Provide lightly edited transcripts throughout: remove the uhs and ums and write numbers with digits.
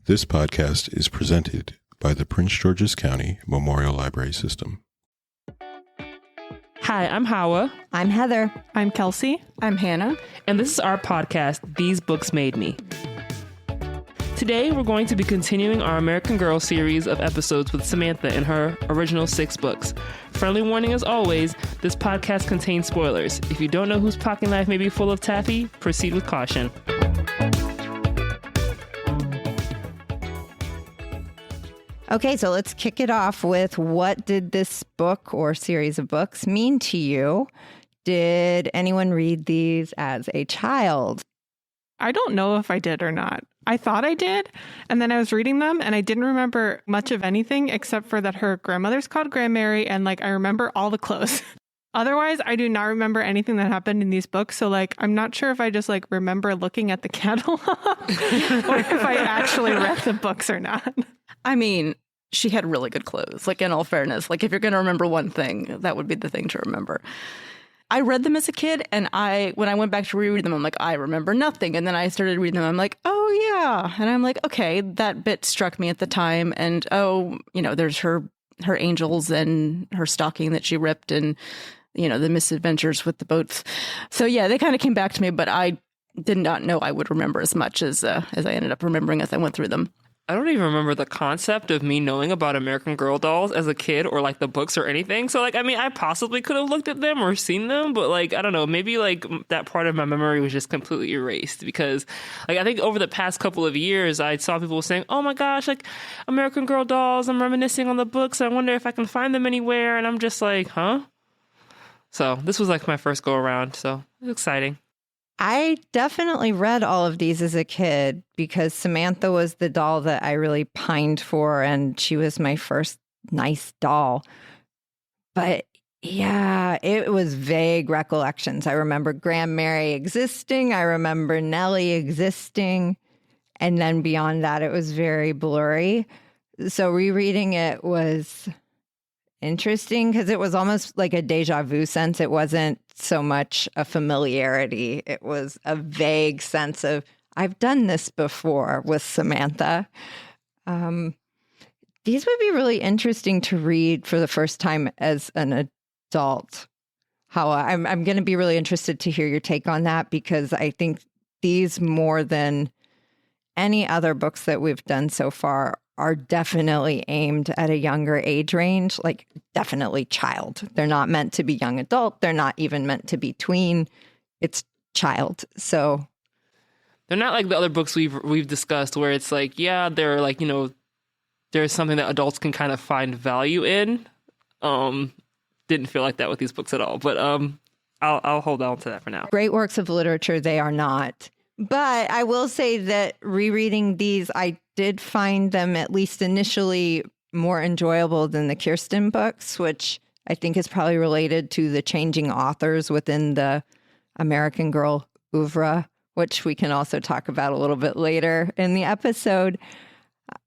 This podcast is presented by the Prince George's County Memorial Library System. Hi, I'm Hawa. I'm Heather. I'm Kelsey. I'm Hannah. And this is our podcast, These Books Made Me. Today, we're going to be continuing our American Girl series of episodes with Samantha and her original 6 books. Friendly warning as always, this podcast contains spoilers. If you don't know whose pocket knife may be full of taffy, proceed with caution. Okay, so let's kick it off with what did this book or series of books mean to you? Did anyone read these as a child? I don't know if I did or not. I thought I did, and then I was reading them, and I didn't remember much of anything except for that her grandmother's called Grandmary, and I remember all the clothes. Otherwise, I do not remember anything that happened in these books, so I'm not sure if I just remember looking at the catalog or if I actually read the books or not. I mean, she had really good clothes, in all fairness. If you're going to remember one thing, that would be the thing to remember. I read them as a kid, and when I went back to reread them, I'm I remember nothing. And then I started reading them, I'm oh, yeah. And I'm okay, that bit struck me at the time. And, there's her angels and her stocking that she ripped and, the misadventures with the boats. So, yeah, they kind of came back to me, but I did not know I would remember as much as I ended up remembering as I went through them. I don't even remember the concept of me knowing about American Girl dolls as a kid or the books or anything. So I possibly could have looked at them or seen them, but I don't know, maybe that part of my memory was just completely erased because I think over the past couple of years, I saw people saying, oh my gosh, American Girl dolls, I'm reminiscing on the books. I wonder if I can find them anywhere. And I'm just huh? So this was my first go around. So it was exciting. I definitely read all of these as a kid because Samantha was the doll that I really pined for, and she was my first nice doll. But yeah, it was vague recollections. I remember Grandmary existing. I remember Nellie existing. And then beyond that, it was very blurry. So rereading it was interesting because it was almost like a deja vu sense. It wasn't so much a familiarity. It was a vague sense of, I've done this before with Samantha. These would be really interesting to read for the first time as an adult. I'm going to be really interested to hear your take on that because I think these, more than any other books that we've done so far, are definitely aimed at a younger age range, definitely child. They're not meant to be young adult. They're not even meant to be tween. It's child. So they're not like the other books we've discussed where it's yeah, they're there's something that adults can kind of find value in. Didn't feel like that with these books at all, but I'll hold on to that for now. Great works of literature, they are not. But I will say that rereading these, I did find them, at least initially, more enjoyable than the Kirsten books, which I think is probably related to the changing authors within the American Girl oeuvre, which we can also talk about a little bit later in the episode.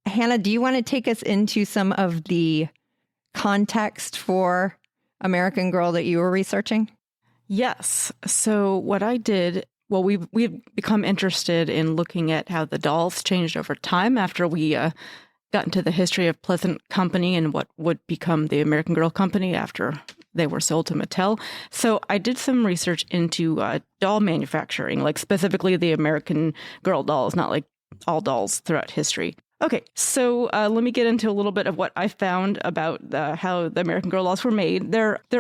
Hannah, do you want to take us into some of the context for American Girl that you were researching? Yes. So what I did... Well, we've become interested in looking at how the dolls changed over time after we got into the history of Pleasant Company and what would become the American Girl Company after they were sold to Mattel. So I did some research into doll manufacturing, specifically the American Girl dolls, not all dolls throughout history. Okay, so let me get into a little bit of what I found about how the American Girl dolls were made.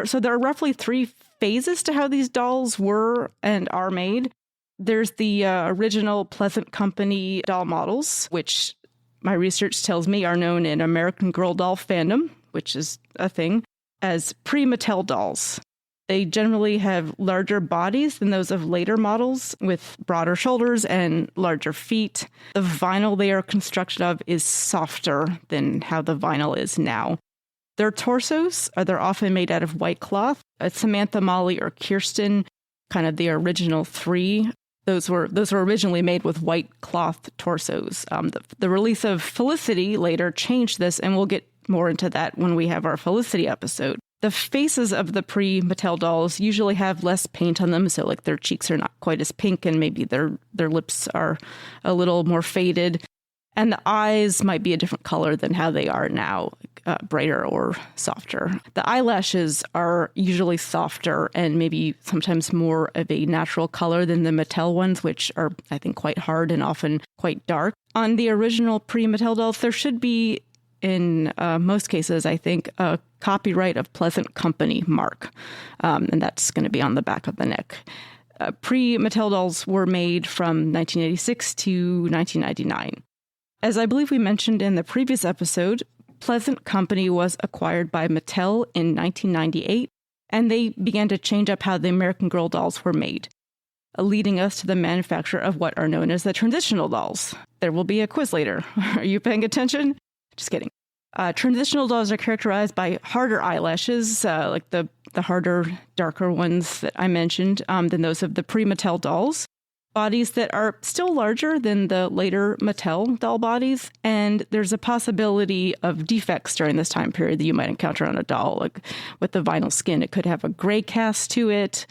So there are roughly 3 phases to how these dolls were and are made. There's the original Pleasant Company doll models, which my research tells me are known in American Girl doll fandom, which is a thing, as pre-Mattel dolls. They generally have larger bodies than those of later models, with broader shoulders and larger feet. The vinyl they are constructed of is softer than how the vinyl is now. Their torsos they're often made out of white cloth. Samantha, Molly, or Kirsten, kind of the original 3. Those were originally made with white cloth torsos. The release of Felicity later changed this, and we'll get more into that when we have our Felicity episode. The faces of the pre-Mattel dolls usually have less paint on them, so their cheeks are not quite as pink, and maybe their lips are a little more faded. And the eyes might be a different color than how they are now, brighter or softer. The eyelashes are usually softer and maybe sometimes more of a natural color than the Mattel ones, which are, I think, quite hard and often quite dark. On the original pre-Mattel dolls, there should be, in most cases, I think, a copyright of Pleasant Company mark, and that's going to be on the back of the neck. Pre-Mattel dolls were made from 1986 to 1999. As I believe we mentioned in the previous episode, Pleasant Company was acquired by Mattel in 1998, and they began to change up how the American Girl dolls were made, leading us to the manufacture of what are known as the transitional dolls. There will be a quiz later. Are you paying attention? Just kidding. Transitional dolls are characterized by harder eyelashes, like the harder, darker ones that I mentioned, than those of the pre-Mattel dolls. Bodies that are still larger than the later Mattel doll bodies, and there's a possibility of defects during this time period that you might encounter on a doll. Like with the vinyl skin, it could have a gray cast to it,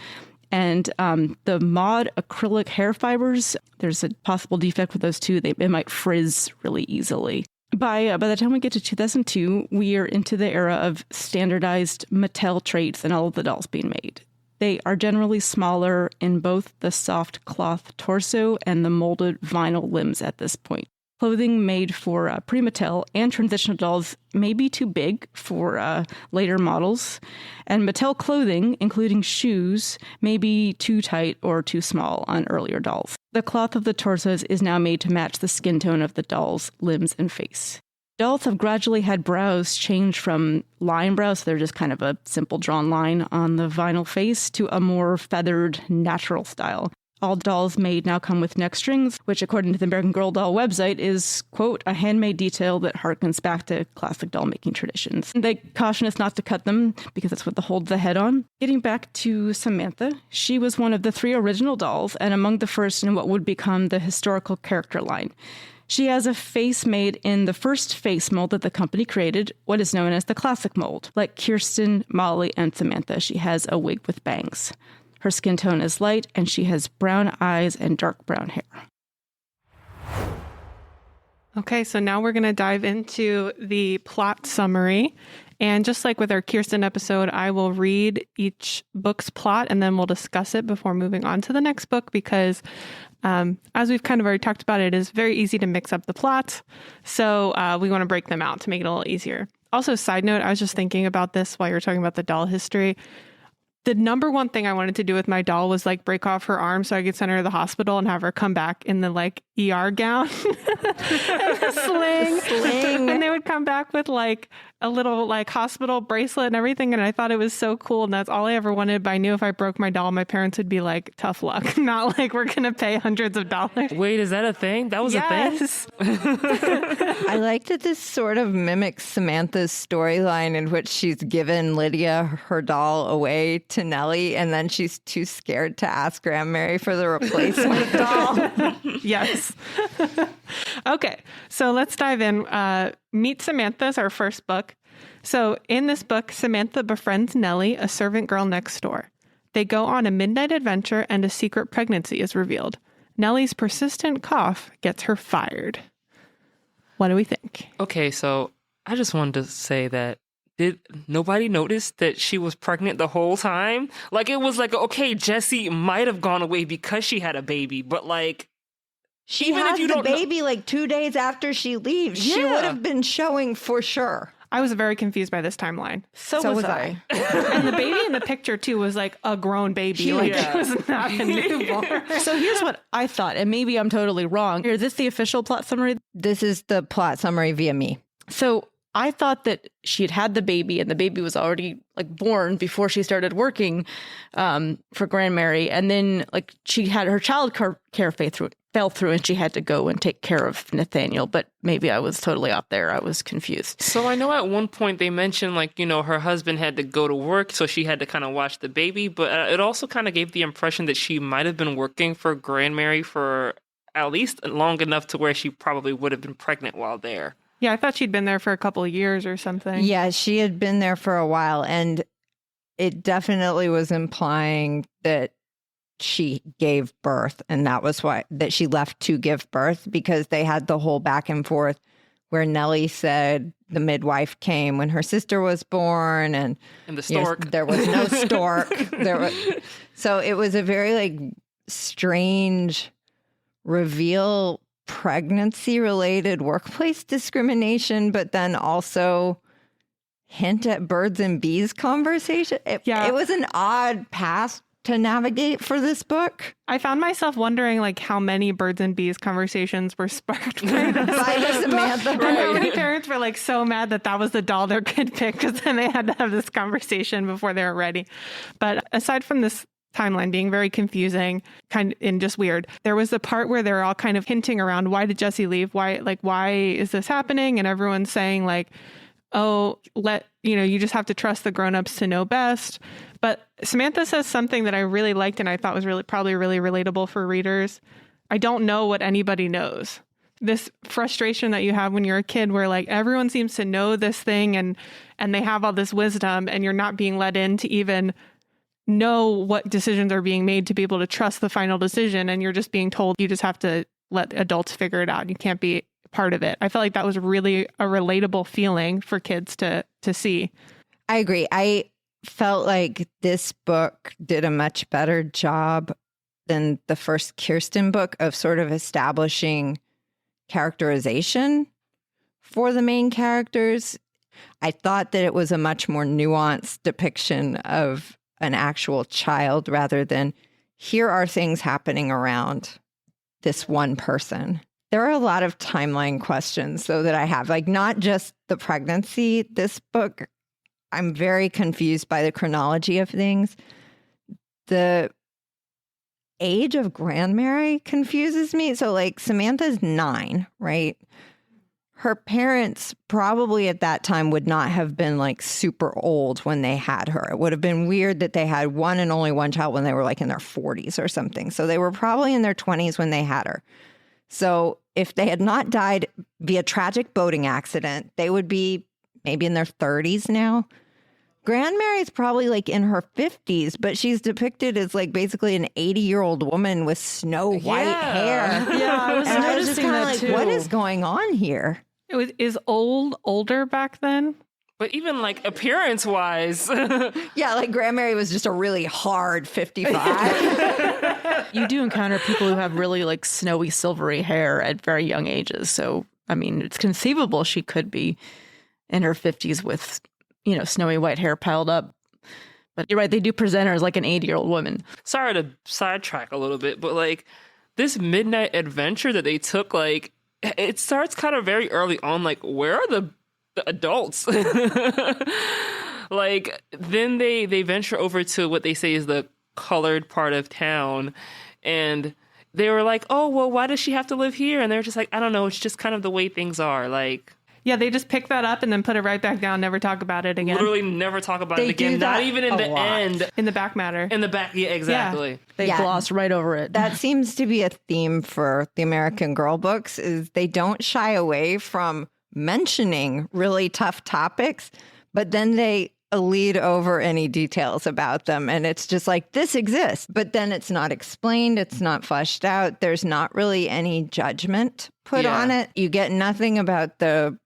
and the mod acrylic hair fibers, there's a possible defect with those too. It might frizz really easily. By the time we get to 2002, we are into the era of standardized Mattel traits in all of the dolls being made. They are generally smaller in both the soft cloth torso and the molded vinyl limbs at this point. Clothing made for pre-Mattel and transitional dolls may be too big for later models, and Mattel clothing, including shoes, may be too tight or too small on earlier dolls. The cloth of the torsos is now made to match the skin tone of the doll's limbs and face. Dolls have gradually had brows change from line brows, so they're just kind of a simple drawn line on the vinyl face, to a more feathered, natural style. All dolls made now come with neck strings, which according to the American Girl doll website is, quote, a handmade detail that harkens back to classic doll-making traditions. They caution us not to cut them because that's what they hold the head on. Getting back to Samantha, she was one of the 3 original dolls and among the first in what would become the historical character line. She has a face made in the first face mold that the company created, what is known as the classic mold. Like Kirsten, Molly, and Samantha, she has a wig with bangs. Her skin tone is light, and she has brown eyes and dark brown hair. Okay, so now we're going to dive into the plot summary. And just like with our Kirsten episode, I will read each book's plot and then we'll discuss it before moving on to the next book because as we've kind of already talked about, it is very easy to mix up the plots. So we want to break them out to make it a little easier. Also, side note, I was just thinking about this while you were talking about the doll history. The number one thing I wanted to do with my doll was like break off her arm so I could send her to the hospital and have her come back in the like ER gown and a sling. And they would come back with like a little like hospital bracelet and everything. And I thought it was so cool. And that's all I ever wanted. But I knew if I broke my doll, my parents would be like, tough luck. Not like we're going to pay hundreds of dollars. Wait, is that a thing? That was a thing? I like that this sort of mimics Samantha's storyline in which she's given Lydia her doll away to Nellie, and then she's too scared to ask Grandmary for the replacement doll. Yes. Okay, so let's dive in. Meet Samantha is our first book. So in this book, Samantha befriends Nellie, a servant girl next door. They go on a midnight adventure and a secret pregnancy is revealed. Nellie's persistent cough gets her fired. What do we think? Okay, so I just wanted to say that did nobody notice that she was pregnant the whole time? Like, it was like, okay, Jessie might have gone away because she had a baby, but like... She has the baby like 2 days after she leaves. Yeah. She would have been showing for sure. I was very confused by this timeline. So was I. And the baby in the picture, too, was like a grown baby. Like, it was not a newborn. So here's what I thought, and maybe I'm totally wrong. Is this the official plot summary? This is the plot summary via me. So I thought that she had had the baby and the baby was already like born before she started working for Grandmary. And then like she had her child care fell through and she had to go and take care of Nathaniel. But maybe I was totally off there. I was confused. So I know at one point they mentioned like, you know, her husband had to go to work, so she had to kind of watch the baby. But it also kind of gave the impression that she might have been working for Grandmary for at least long enough to where she probably would have been pregnant while there. Yeah, I thought she'd been there for a couple of years or something. Yeah, she had been there for a while, and it definitely was implying that she gave birth, and that was why that she left to give birth, because they had the whole back and forth where Nellie said the midwife came when her sister was born, and the stork. There was no stork. So it was a very like strange reveal, pregnancy related workplace discrimination, but then also hint at birds and bees conversation. It was an odd path to navigate for this book. I found myself wondering like how many birds and bees conversations were sparked by this Samantha. And how many parents were like so mad that was the doll their kid picked, because then they had to have this conversation before they were ready. But aside from this timeline being very confusing and just weird, there was the part where they're all kind of hinting around, why did Jesse leave? Why is this happening? And everyone's saying like, oh, you just have to trust the grownups to know best. But Samantha says something that I really liked and I thought was probably really relatable for readers. I don't know what anybody knows. This frustration that you have when you're a kid where like everyone seems to know this thing and they have all this wisdom, and you're not being let in to even know what decisions are being made to be able to trust the final decision. And you're just being told you just have to let adults figure it out. You can't be part of it. I felt like that was really a relatable feeling for kids to see. I agree. I felt like this book did a much better job than the first Kirsten book of sort of establishing characterization for the main characters. I thought that it was a much more nuanced depiction of an actual child rather than here are things happening around this one person. There are a lot of timeline questions, though, that I have, like not just the pregnancy. This book, I'm very confused by the chronology of things. The age of Grandmary confuses me. So like Samantha's 9, right? Her parents probably at that time would not have been like super old when they had her. It would have been weird that they had one and only one child when they were like in their 40s or something. So they were probably in their 20s when they had her. So if they had not died via tragic boating accident, they would be maybe in their 30s now. Grandmary's probably like in her 50s, but she's depicted as like basically an 80-year-old woman with snow white hair. Yeah, I was And I was noticing just kind of that like, too. what is going on here? Is older back then? But even like appearance wise, Yeah, like Grandmary was just a really hard 55. You do encounter people who have really like snowy, silvery hair at very young ages. So, I mean, it's conceivable she could be in her 50s with, snowy white hair piled up. But you're right, they do present her as like an 80-year-old woman. sorry to sidetrack a little bit, but like this midnight adventure that they took, like it starts kind of very early on. Like, where are the adults? Like, then they venture over to what they say is the colored part of town, and they were like, oh, well, why does she have to live here? And they're just like, I don't know, it's just kind of the way things are. Like, Yeah, they just pick that up and then put it right back down, never talk about it again. literally never talk about They it again. do that Not even in a the lot. end. In the back matter. In the back, yeah, exactly. They Yeah. gloss right over it. That seems to be a theme for the American Girl books, is they don't shy away from mentioning really tough topics, but then they lead over any details about them. And it's just like, this exists, but then it's not explained. It's not fleshed out. There's not really any judgment put Yeah. on it. You get nothing about the,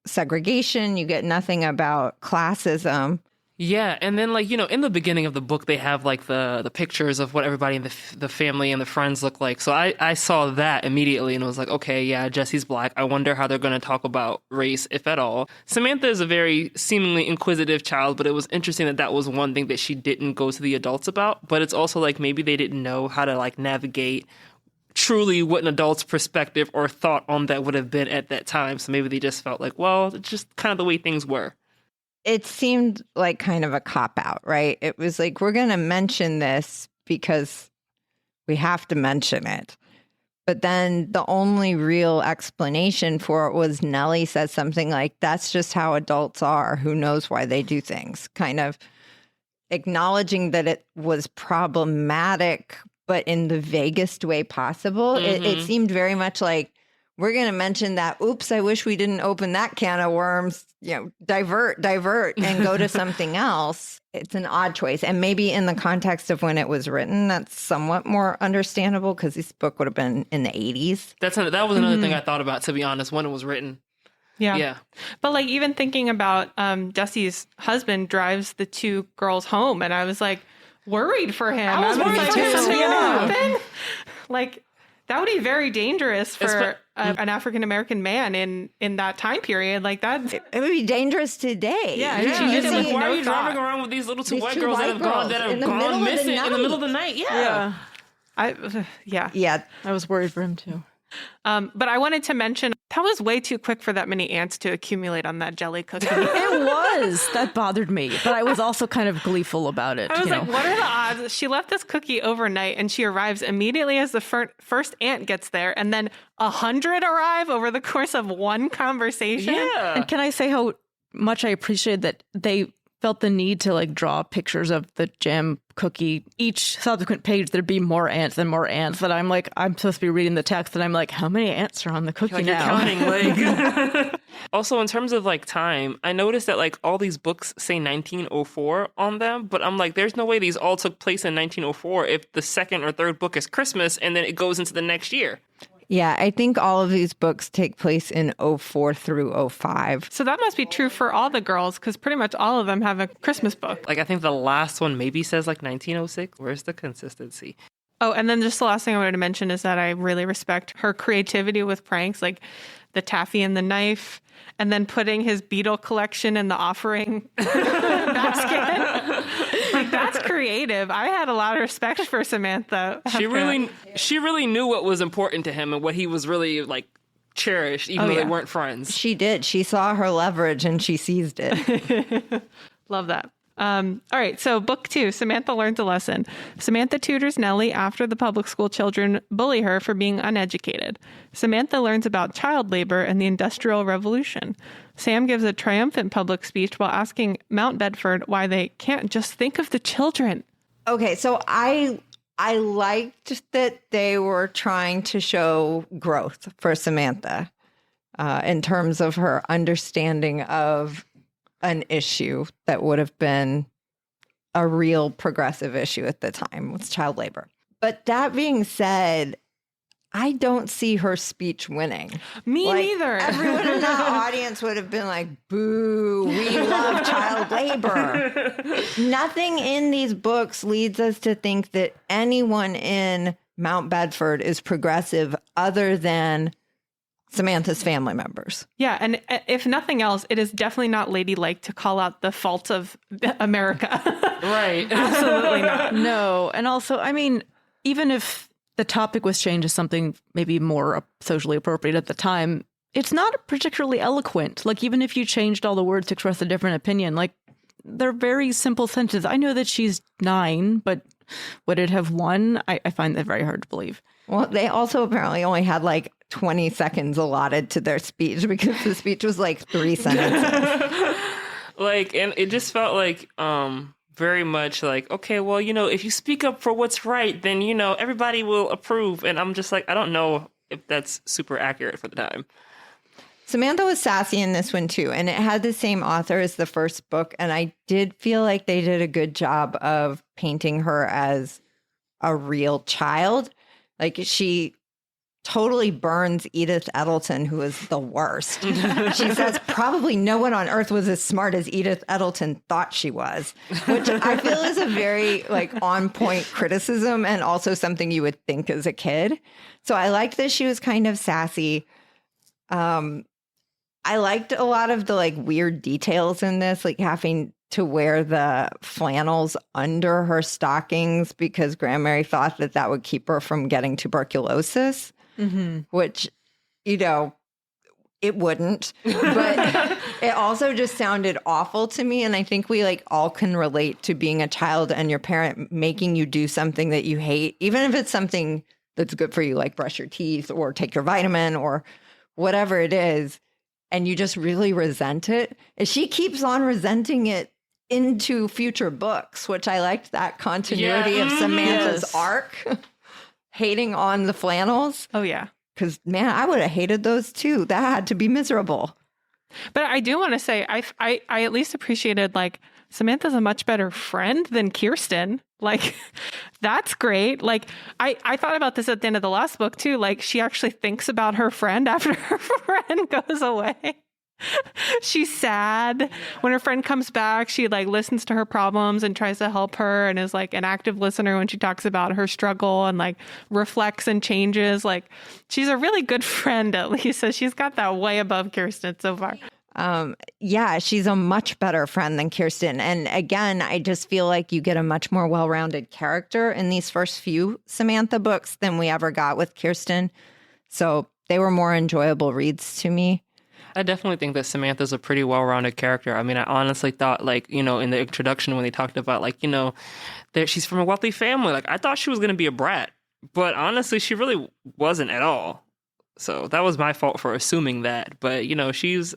segregation. You get nothing about classism. Yeah, and then like in the beginning of the book, they have like the pictures of what everybody in the family and the friends look like. So I saw that immediately and was like, okay, yeah, Jesse's black. I wonder how they're going to talk about race, if at all. Samantha is a very seemingly inquisitive child, but it was interesting that was one thing that she didn't go to the adults about. But it's also like maybe they didn't know how to like navigate truly what an adult's perspective or thought on that would have been at that time. So maybe they just felt like, well, it's just kind of the way things were. It seemed like kind of a cop-out, right? It was like, we're going to mention this because we have to mention it. But then the only real explanation for it was Nellie said something like, that's just how adults are. Who knows why they do things? Kind of acknowledging that it was problematic, but in the vaguest way possible. It seemed very much like we're going to mention that, oops, I wish we didn't open that can of worms, divert, and go to something else. It's an odd choice. And maybe in the context of when it was written, that's somewhat more understandable because this book would have been in the 80s. That was another thing I thought about, to be honest, when it was written. Yeah. But like even thinking about Jesse's husband drives the two girls home, and I was like worried for him. I was worried like, too. is something Yeah. gonna happen? Like that would be very dangerous for an African American man in that time period. Like that, It would be dangerous today. Yeah, Why are you driving around with these little two white girls that have gone missing in the middle of the night? Yeah. I was worried for him too. But I wanted to mention that was way too quick for that many ants to accumulate on that jelly cookie. It was. That bothered me. But I was also kind of gleeful about it. I was like, what are the odds? She left this cookie overnight and she arrives immediately as the first ant gets there. And then 100 arrive over the course of one conversation. Yeah. And can I say how much I appreciate that they felt the need to like draw pictures of the jam cookie. Each subsequent page, there'd be more ants and more ants that I'm like, I'm supposed to be reading the text and I'm like, how many ants are on the cookie like now? You're counting, like. Also, in terms of like time, I noticed that like all these books say 1904 on them, but I'm like, there's no way these all took place in 1904 if the second or third book is Christmas and then it goes into the next year. Yeah, I think all of these books take place in 04 through 05. So that must be true for all the girls because pretty much all of them have a Christmas book. Like I think the last one maybe says like 1906. Where's the consistency? Oh, and then just the last thing I wanted to mention is that I really respect her creativity with pranks, like the taffy and the knife, and then putting his beetle collection in the offering basket. Like that's creative. I had a lot of respect for Samantha. She really knew what was important to him and what he was really like cherished, even though they weren't friends. She did. She saw her leverage and she seized it. Love that. All right, so book 2, Samantha learns a lesson. Samantha tutors Nellie after the public school children bully her for being uneducated. Samantha learns about child labor and the Industrial Revolution. Sam gives a triumphant public speech while asking Mount Bedford why they can't just think of the children. Okay, so I liked that they were trying to show growth for Samantha in terms of her understanding of an issue that would have been a real progressive issue at the time with child labor. But that being said, I don't see her speech winning. Me neither. Everyone in the audience would have been like, boo, we love child labor. Nothing in these books leads us to think that anyone in Mount Bedford is progressive other than Samantha's family members. Yeah, and if nothing else, it is definitely not ladylike to call out the faults of America. Right. Absolutely not. No. And also, I mean, even if the topic was changed to something maybe more socially appropriate at the time, it's not particularly eloquent. Like, even if you changed all the words to express a different opinion, like, they're very simple sentences. I know that she's 9, but would it have won? I find that very hard to believe. Well, they also apparently only had like 20 seconds allotted to their speech because the speech was like 3 sentences. Like, and it just felt like very much like, okay, well, if you speak up for what's right, then, everybody will approve. And I'm just like, I don't know if that's super accurate for the time. Samantha was sassy in this one too, and it had the same author as the first book. And I did feel like they did a good job of painting her as a real child. Like, she totally burns Edith Edelton, who is the worst. She says probably no one on earth was as smart as Edith Edelton thought she was, which I feel is a very like on point criticism and also something you would think as a kid. So I liked that she was kind of sassy. I liked a lot of the like weird details in this, like having to wear the flannels under her stockings because Grandmary thought that would keep her from getting tuberculosis. Mm-hmm. Which, it wouldn't, but it also just sounded awful to me. And I think we like all can relate to being a child and your parent making you do something that you hate, even if it's something that's good for you, like brush your teeth or take your vitamin or whatever it is. And you just really resent it. And she keeps on resenting it into future books, which I liked that continuity of Samantha's arc. Hating on the flannels. Oh, yeah. Because, man, I would have hated those too. That had to be miserable. But I do want to say, I at least appreciated, like, Samantha's a much better friend than Kirsten. Like, that's great. Like, I thought about this at the end of the last book too. Like, she actually thinks about her friend after her friend goes away. She's sad. When her friend comes back, she like listens to her problems and tries to help her and is like an active listener when she talks about her struggle and like reflects and changes. Like, she's a really good friend, at least. So she's got that way above Kirsten so far. Yeah, she's a much better friend than Kirsten. And again, I just feel like you get a much more well-rounded character in these first few Samantha books than we ever got with Kirsten. So they were more enjoyable reads to me. I definitely think that Samantha's a pretty well-rounded character. I mean, I honestly thought, like, you know, in the introduction when they talked about, like, you know, that she's from a wealthy family, like, I thought she was going to be a brat. But honestly, she really wasn't at all. So that was my fault for assuming that. But, you know, she was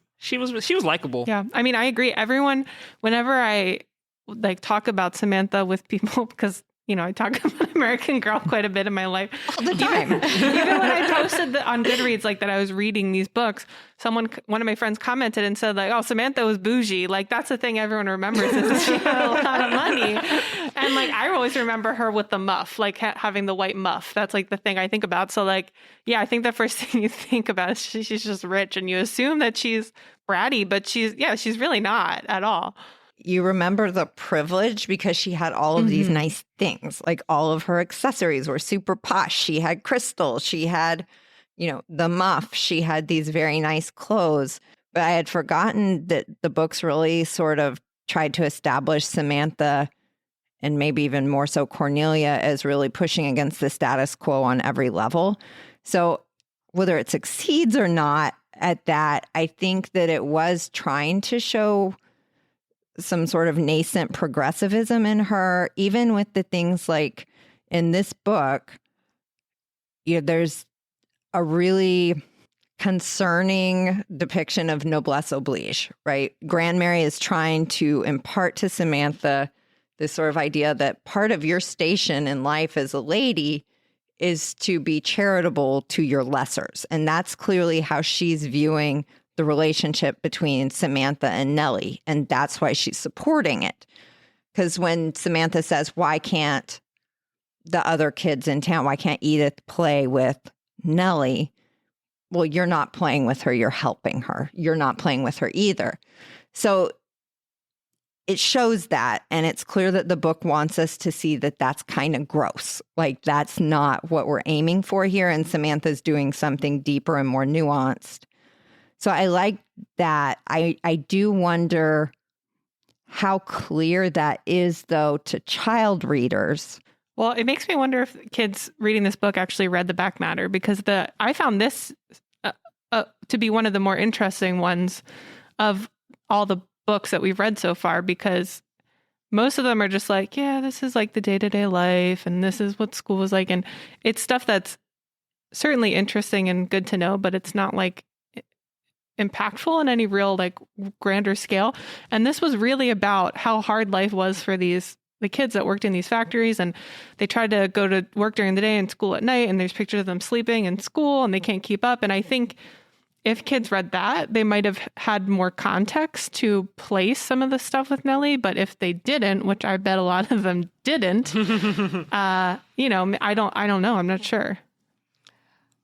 likable. Yeah. I mean, I agree. Everyone, whenever I like talk about Samantha with people, because, you know, I talk about American Girl quite a bit in my life. All the time. Even when I posted on Goodreads, like, that I was reading these books, one of my friends commented and said, like, oh, Samantha was bougie. Like, that's the thing everyone remembers is she had a lot of money. And like, I always remember her with the muff, like having the white muff. That's like the thing I think about. So like, yeah, I think the first thing you think about is she's just rich and you assume that she's bratty, but she's really not at all. You remember the privilege because she had all of these nice things. Like, all of her accessories were super posh. She had crystals. She had, you know, the muff. She had these very nice clothes. But I had forgotten that the books really sort of tried to establish Samantha, and maybe even more so Cornelia, as really pushing against the status quo on every level. So whether it succeeds or not at that, I think that it was trying to show some sort of nascent progressivism in her, even with the things like in this book, you know, there's a really concerning depiction of noblesse oblige, right? Grand Mary is trying to impart to Samantha this sort of idea that part of your station in life as a lady is to be charitable to your lessers. And that's clearly how she's viewing the relationship between Samantha and Nellie. And that's why she's supporting it. Because when Samantha says, why can't the other kids in town, why can't Edith play with Nellie? Well, you're not playing with her, you're helping her. You're not playing with her either. So it shows that, and it's clear that the book wants us to see that that's kind of gross. Like, that's not what we're aiming for here, and Samantha's doing something deeper and more nuanced. So I like that. I do wonder how clear that is, though, to child readers. Well, it makes me wonder if kids reading this book actually read the back matter, because I found this to be one of the more interesting ones of all the books that we've read so far, because most of them are just like, yeah, this is like the day-to-day life and this is what school was like. And it's stuff that's certainly interesting and good to know, but it's not like impactful in any real like grander scale. And this was really about how hard life was for the kids that worked in these factories, and they tried to go to work during the day and school at night, and there's pictures of them sleeping in school and they can't keep up. And I think if kids read that, they might have had more context to place some of the stuff with Nellie. But if they didn't, which I bet a lot of them didn't, you know, I don't know. I'm not sure.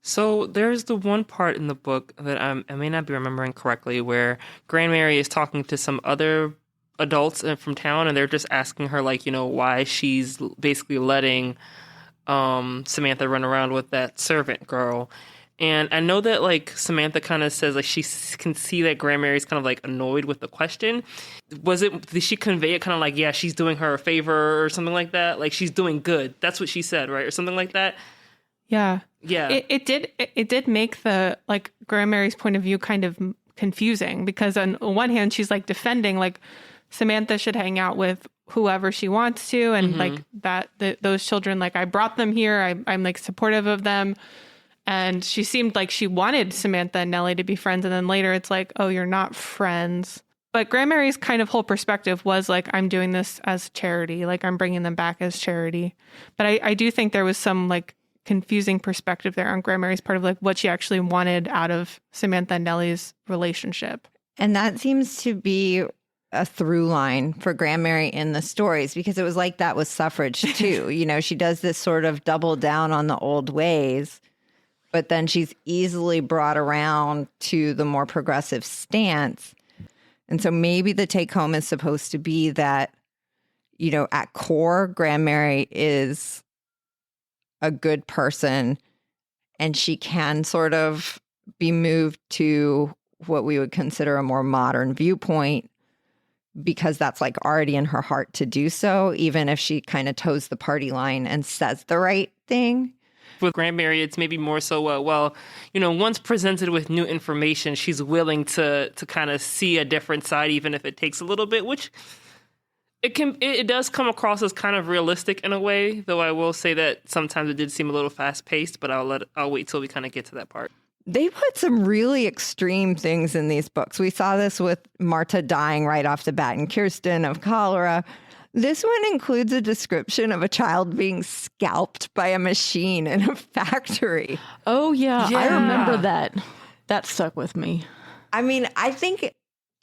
So there's the one part in the book that I may not be remembering correctly, where Grand Mary is talking to some other adults from town, and they're just asking her, like, you know, why she's basically letting Samantha run around with that servant girl. And I know that, like, Samantha kind of says, like, she can see that Grand Mary's kind of, like, annoyed with the question. Did she convey it kind of like, yeah, she's doing her a favor or something like that? Like, she's doing good. That's what she said, right? Or something like that? Yeah. Yeah. It did make the, like, Grand Mary's point of view kind of confusing, because on one hand, she's, like, defending, like, Samantha should hang out with whoever she wants to. And, like, those children, like, I brought them here. I'm, like, supportive of them. And she seemed like she wanted Samantha and Nellie to be friends. And then later it's like, oh, you're not friends. But Grand Mary's kind of whole perspective was like, I'm doing this as charity. Like, I'm bringing them back as charity. But I do think there was some, like, confusing perspective there on Grandmary's part of like what she actually wanted out of Samantha and Nellie's relationship. And that seems to be a through line for Grandmary in the stories, because it was like that with suffrage too. You know, she does this sort of double down on the old ways, but then she's easily brought around to the more progressive stance. And so maybe the take home is supposed to be that, you know, at core, Grandmary is a good person and she can sort of be moved to what we would consider a more modern viewpoint, because that's like already in her heart to do so, even if she kind of toes the party line and says the right thing. With Grandmary, it's maybe more so, well, you know, once presented with new information, she's willing to kind of see a different side, even if it takes a little bit, which it does come across as kind of realistic in a way, though I will say that sometimes it did seem a little fast paced, but I'll wait till we kind of get to that part. They put some really extreme things in these books. We saw this with Marta dying right off the bat and Kirsten of cholera. This one includes a description of a child being scalped by a machine in a factory. Oh, yeah. I remember that. That stuck with me. I mean, I think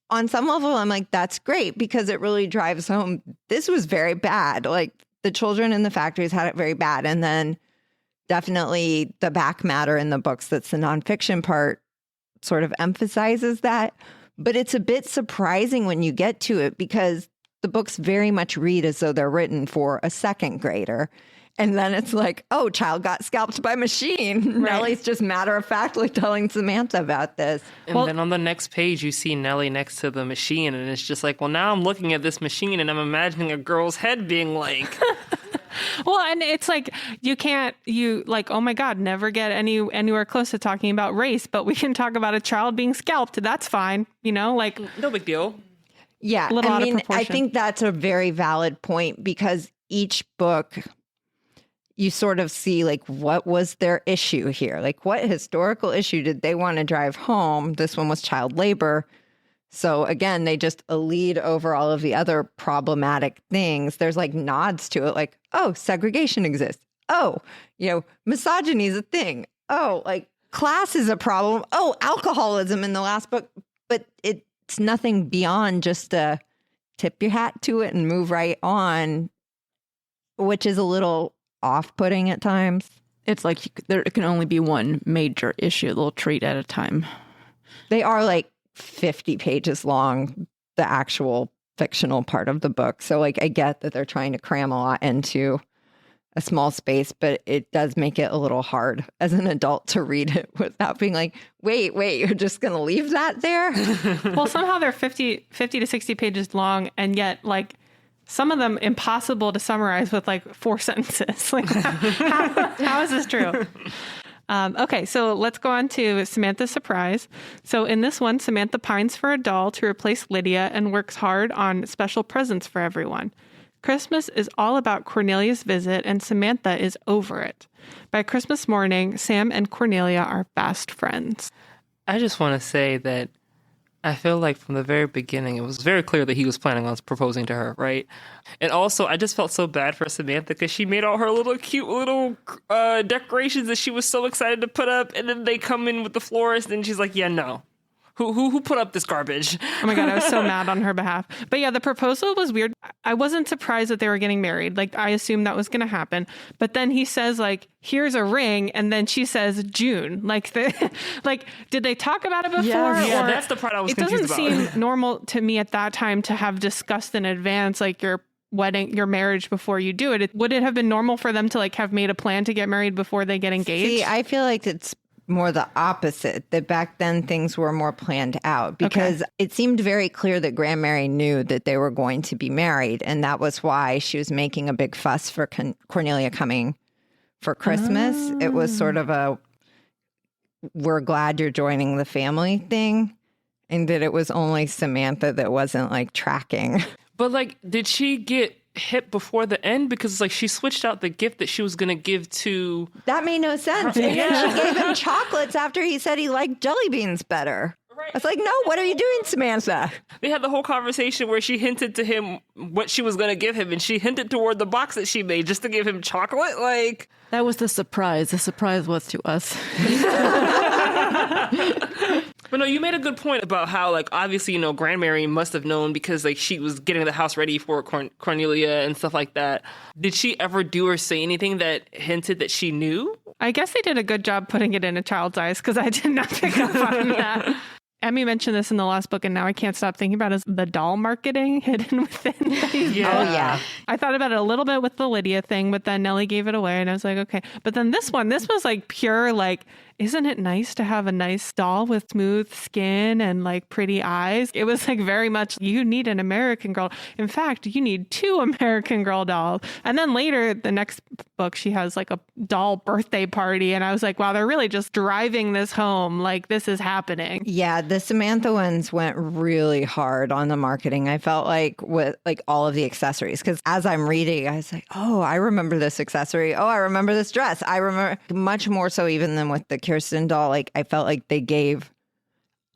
on some level, I'm like, that's great, because it really drives home. This was very bad. Like, the children in the factories had it very bad. And then definitely the back matter in the books, that's the nonfiction part, sort of emphasizes that. But it's a bit surprising when you get to it, because the books very much read as though they're written for a second grader. And then it's like, oh, child got scalped by machine. Right. Nellie's just matter-of-factly telling Samantha about this. And then on the next page, you see Nellie next to the machine. And it's just like, well, now I'm looking at this machine and I'm imagining a girl's head being like... Well, and it's like, you like, oh my God, never get anywhere close to talking about race, but we can talk about a child being scalped. That's fine. You know, like... No big deal. Yeah. I mean, I think that's a very valid point, because each book, you sort of see like, what was their issue here? Like, what historical issue did they want to drive home? This one was child labor. So again, they just lead over all of the other problematic things. There's like nods to it, like, oh, segregation exists. Oh, you know, misogyny is a thing. Oh, like class is a problem. Oh, alcoholism in the last book. But it's nothing beyond just to tip your hat to it and move right on, which is a little off-putting at times. It's like there can only be one major issue they'll treat at a time. They are like 50 pages long, the actual fictional part of the book. So like, I get that they're trying to cram a lot into a small space, but it does make it a little hard as an adult to read it without being like, wait, you're just going to leave that there? Well, somehow they're 50 to 60 pages long, and yet like some of them impossible to summarize with like 4 sentences. Like, how is this true? Okay, so let's go on to Samantha's surprise. So in this one, Samantha pines for a doll to replace Lydia and works hard on special presents for everyone. Christmas is all about Cornelia's visit, and Samantha is over it. By Christmas morning, Sam and Cornelia are best friends. I just want to say that I feel like from the very beginning, it was very clear that he was planning on proposing to her, right? And also, I just felt so bad for Samantha because she made all her little cute little decorations that she was so excited to put up. And then they come in with the florist and she's like, yeah, no. Who put up this garbage? Oh my God, I was so mad on her behalf. But yeah, the proposal was weird. I wasn't surprised that they were getting married. Like, I assumed that was going to happen. But then he says, like, here's a ring. And then she says June. Like, did they talk about it before? Yeah, that's the part I was confused about. It doesn't seem normal to me at that time to have discussed in advance, like, your marriage before you do it. Would it have been normal for them to, like, have made a plan to get married before they get engaged? See, I feel like it's more the opposite, that back then things were more planned out, because it seemed very clear that Grandmary knew that they were going to be married. And that was why she was making a big fuss for Cornelia coming for Christmas. It was sort of a, we're glad you're joining the family thing. And that it was only Samantha that wasn't like tracking. But like, did she get hit before the end? Because it's like she switched out the gift that she was going to give to... That made no sense. And then she gave him chocolates after he said he liked jelly beans better. I was like, no, what are you doing, Samantha? They had the whole conversation where she hinted to him what she was going to give him, and she hinted toward the box that she made just to give him chocolate. Like, That was the surprise. The surprise was to us. but no, you made a good point about how, like, obviously, Grand Mary must have known because, like, she was getting the house ready for Cornelia and stuff like that. Did she ever do or say anything that hinted that she knew? I guess they did a good job putting it in a child's eyes because I did not pick up on that. Emmy mentioned this in the last book, and now I can't stop thinking about is the doll marketing hidden within these Yeah. Oh, yeah. I thought about it a little bit with the Lydia thing, but then Nellie gave it away, and I was like, okay. But then this was like pure, like, isn't it nice to have a nice doll with smooth skin and like pretty eyes? It was like very much, you need an American Girl. In fact, you need 2 American Girl dolls. And then later, the next book, she has like a doll birthday party. And I was like, wow, they're really just driving this home. Like, this is happening. Yeah, the Samantha ones went really hard on the marketing. I felt like with like all of the accessories, because as I'm reading, I was like, oh, I remember this accessory. Oh, I remember this dress. I remember much more so even than with the Kirsten doll. Like, I felt like they gave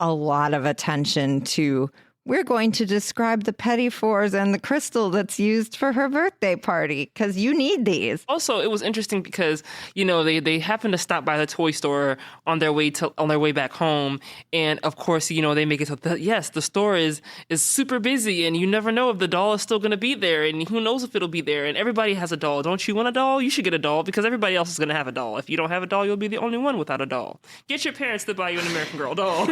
a lot of attention to, we're going to describe the petit fours and the crystal that's used for her birthday party because you need these. Also, it was interesting because, they happened to stop by the toy store on their way back home. And of course, they make it so that, yes, the store is super busy and you never know if the doll is still going to be there and who knows if it'll be there. And everybody has a doll. Don't you want a doll? You should get a doll because everybody else is going to have a doll. If you don't have a doll, you'll be the only one without a doll. Get your parents to buy you an American Girl doll.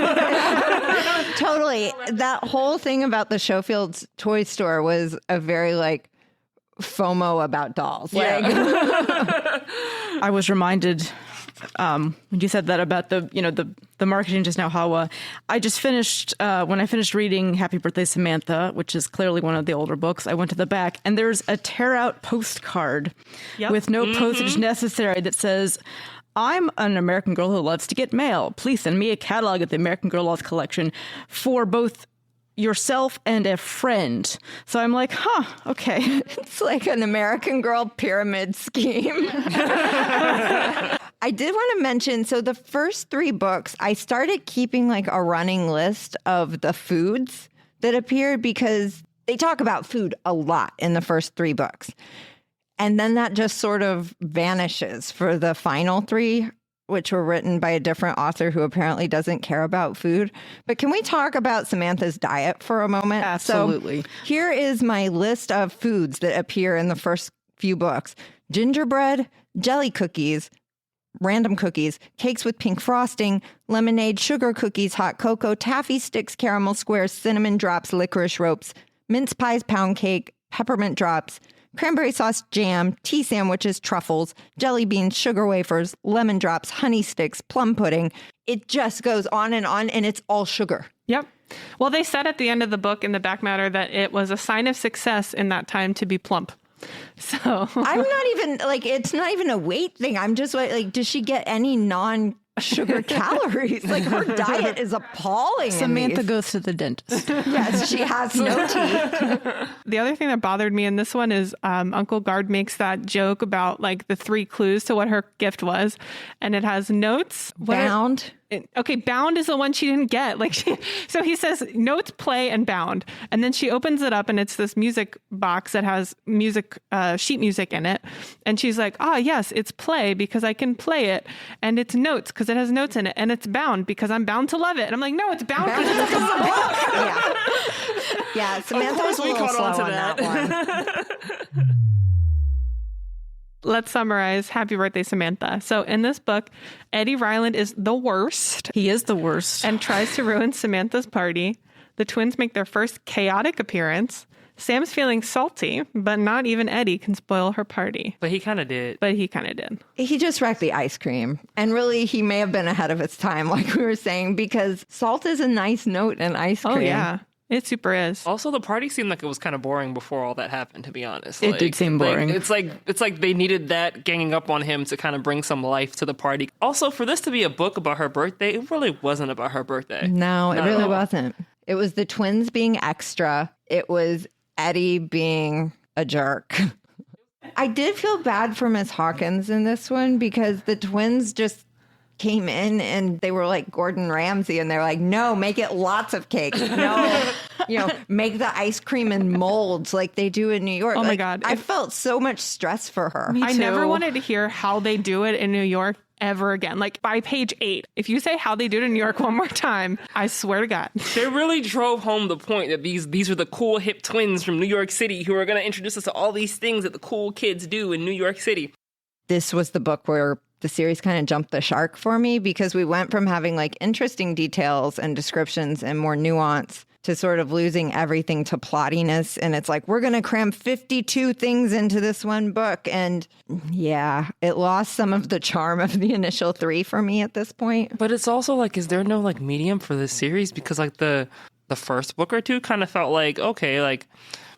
Totally. That whole thing about the Schofield's toy store was a very like FOMO about dolls. Yeah. Like, I was reminded when you said that about the marketing just now, how I just finished, when I finished reading Happy Birthday, Samantha, which is clearly one of the older books, I went to the back and there's a tear out postcard with no postage necessary that says, I'm an American girl who loves to get mail. Please send me a catalog of the American Girl Dolls collection for both yourself and a friend. So I'm like, okay. it's like an American Girl pyramid scheme. I did want to mention, so the first 3 books, I started keeping like a running list of the foods that appeared because they talk about food a lot in the first 3 books. And then that just sort of vanishes for the final 3, which were written by a different author who apparently doesn't care about food. But can we talk about Samantha's diet for a moment? Absolutely. So here is my list of foods that appear in the first few books. Gingerbread, jelly cookies, random cookies, cakes with pink frosting, lemonade, sugar cookies, hot cocoa, taffy sticks, caramel squares, cinnamon drops, licorice ropes, mince pies, pound cake, peppermint drops, cranberry sauce jam, tea sandwiches, truffles, jelly beans, sugar wafers, lemon drops, honey sticks, plum pudding. It just goes on, and it's all sugar. Yep. Well, they said at the end of the book in the back matter that it was a sign of success in that time to be plump. So I'm not even like, it's not even a weight thing. I'm just like, does she get any non-sugar calories? Like, her diet is appalling. Samantha goes to the dentist. Yes, she has no teeth. the other thing that bothered me in this one is Uncle Guard makes that joke about like the 3 clues to what her gift was. And it has notes. Bound. Okay, bound is the one she didn't get. So he says notes, play, and bound. And then she opens it up and it's this music box that has music, sheet music in it. And she's like, yes, it's play because I can play it. And it's notes because it has notes in it. And it's bound because I'm bound to love it. And I'm like, no, it's bound because it's a book. Yeah, Samantha was a little slow on that one. Let's summarize Happy Birthday, Samantha. So in this book, Eddie Ryland is the worst. He is the worst. And tries to ruin Samantha's party. The twins make their first chaotic appearance. Sam's feeling salty, but not even Eddie can spoil her party. But he kind of did. He just wrecked the ice cream. And really, he may have been ahead of his time, like we were saying, because salt is a nice note in ice cream. Oh, yeah. It super is. Also, the party seemed like it was kind of boring before all that happened, to be honest. It did seem boring. It's like they needed that ganging up on him to kind of bring some life to the party. Also, for this to be a book about her birthday, it really wasn't about her birthday. No, it really wasn't. It was the twins being extra. It was Eddie being a jerk. I did feel bad for Miss Hawkins in this one because the twins just came in and they were like Gordon Ramsay and they're like, no, make it lots of cake. No, make the ice cream in molds like they do in New York. Oh like, my God. I felt so much stress for her. I never wanted to hear how they do it in New York ever again. Like by page 8, if you say how they do it in New York one more time, I swear to God. They really drove home the point that these are the cool hip twins from New York City who are going to introduce us to all these things that the cool kids do in New York City. This was the book where the series kind of jumped the shark for me because we went from having like interesting details and descriptions and more nuance to sort of losing everything to plottiness. And it's like, we're going to cram 52 things into this one book. And yeah, it lost some of the charm of the initial 3 for me at this point. But it's also like, is there no like medium for this series? Because like the first book or two kind of felt like, okay, like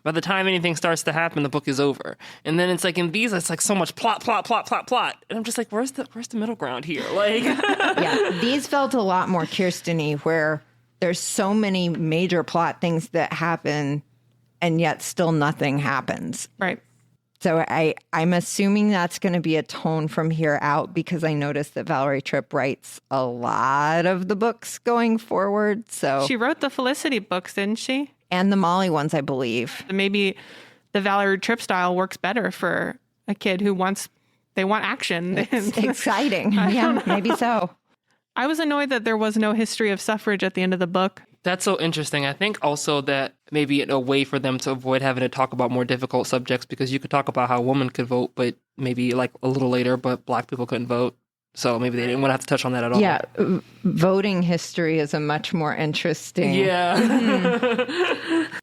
by the time anything starts to happen, the book is over. And then it's like in these, it's like so much plot. And I'm just like, where's the middle ground here? Like, yeah, these felt a lot more Kirsten-y, where there's so many major plot things that happen and yet still nothing happens. Right. So I'm assuming that's going to be a tone from here out because I noticed that Valerie Tripp writes a lot of the books going forward. So She wrote the Felicity books, didn't she? And the Molly ones, I believe. Maybe the Valerie Tripp style works better for a kid who wants action. It's exciting. Yeah, maybe so. I was annoyed that there was no history of suffrage at the end of the book. that's so interesting. I think also that maybe a way for them to avoid having to talk about more difficult subjects, because you could talk about how women could vote, but maybe like a little later, but Black people couldn't vote. So maybe they didn't want to have to touch on that at all. Yeah, voting history is a much more interesting. Yeah.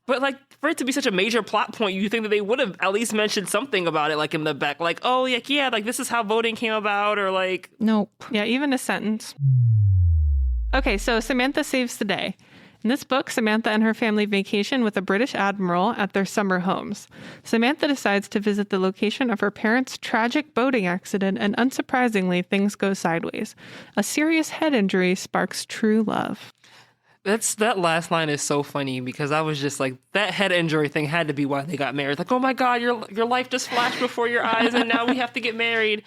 But like for it to be such a major plot point, you think that they would have at least mentioned something about it, like in the back, like, oh, like, yeah, like this is how voting came about, or like. Nope. Yeah, even a sentence. Okay, so Samantha saves the day. In this book, Samantha and her family vacation with a British admiral at their summer homes. Samantha decides to visit the location of her parents' tragic boating accident, and unsurprisingly, things go sideways. A serious head injury sparks true love. That last line is so funny, because I was just like, that head injury thing had to be why they got married. Like, oh my God, your life just flashed before your eyes, and now we have to get married.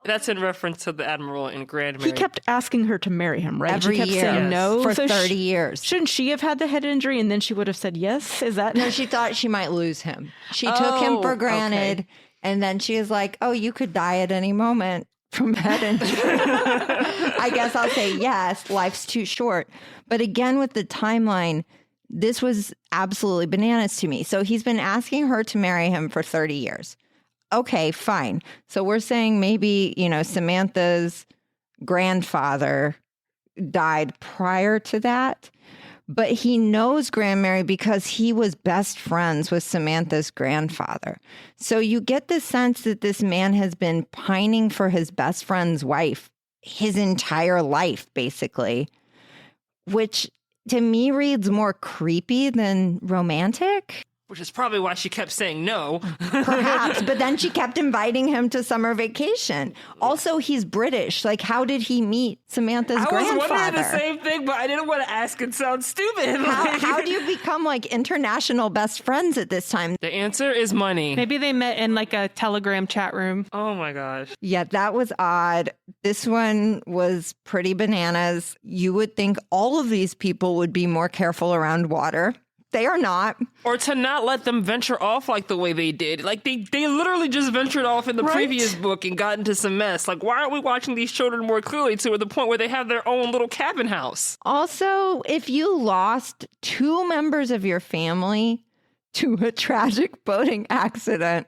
That's in reference to the Admiral and Grand Mary. He kept asking her to marry him, right? Every she kept year. saying no. For So 30 years. Shouldn't she have had the head injury and then she would have said yes? Is that? No, she thought she might lose him. She took him for granted. Okay. And then she was like, oh, you could die at any moment from head injury. I guess I'll say yes. Life's too short. But again, with the timeline, this was absolutely bananas to me. So he's been asking her to marry him for 30 years. Okay, fine. So we're saying maybe, Samantha's grandfather died prior to that, but he knows Grand Mary because he was best friends with Samantha's grandfather. So you get the sense that this man has been pining for his best friend's wife his entire life, basically, which to me reads more creepy than romantic. Which is probably why she kept saying no. Perhaps, but then she kept inviting him to summer vacation. Also, he's British. Like, how did he meet Samantha's grandfather? I was wondering the same thing, but I didn't want to ask and sound stupid. How do you become like international best friends at this time? The answer is money. Maybe they met in like a Telegram chat room. Oh my gosh. Yeah, that was odd. This one was pretty bananas. You would think all of these people would be more careful around water. They are not. Or to not let them venture off like the way they did. Like, they literally just ventured off in the previous book and got into some mess. Like, why aren't we watching these children more clearly to the point where they have their own little cabin house? Also, if you lost 2 members of your family to a tragic boating accident,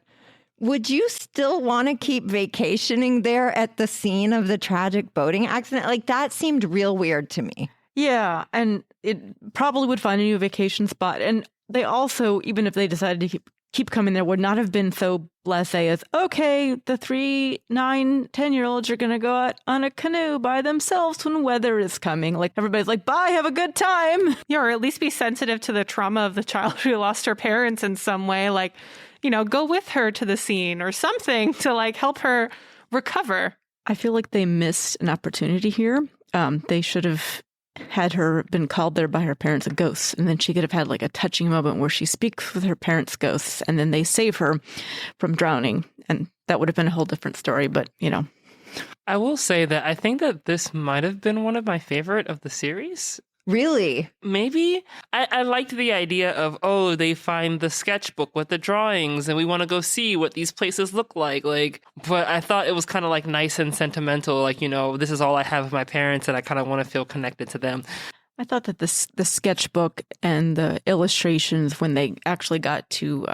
would you still want to keep vacationing there at the scene of the tragic boating accident? Like, that seemed real weird to me. Yeah, and it probably would find a new vacation spot. And they also, even if they decided to keep coming there, would not have been so blasé as, okay, the 3, 9, 10-year-olds are going to go out on a canoe by themselves when weather is coming. Like, everybody's like, bye, have a good time. Yeah, or at least be sensitive to the trauma of the child who lost her parents in some way. Like, go with her to the scene or something to like help her recover. I feel like they missed an opportunity here. They should have had her been called there by her parents a ghost, and then she could have had like a touching moment where she speaks with her parents' ghosts, and then they save her from drowning, and that would have been a whole different story. But I will say that I think that this might have been one of my favorite of the series. Really? Maybe. I liked the idea of, oh, they find the sketchbook with the drawings and we want to go see what these places look like. But I thought it was kind of like nice and sentimental. Like, you know, this is all I have of my parents and I kind of want to feel connected to them. I thought that the sketchbook and the illustrations, when they actually got to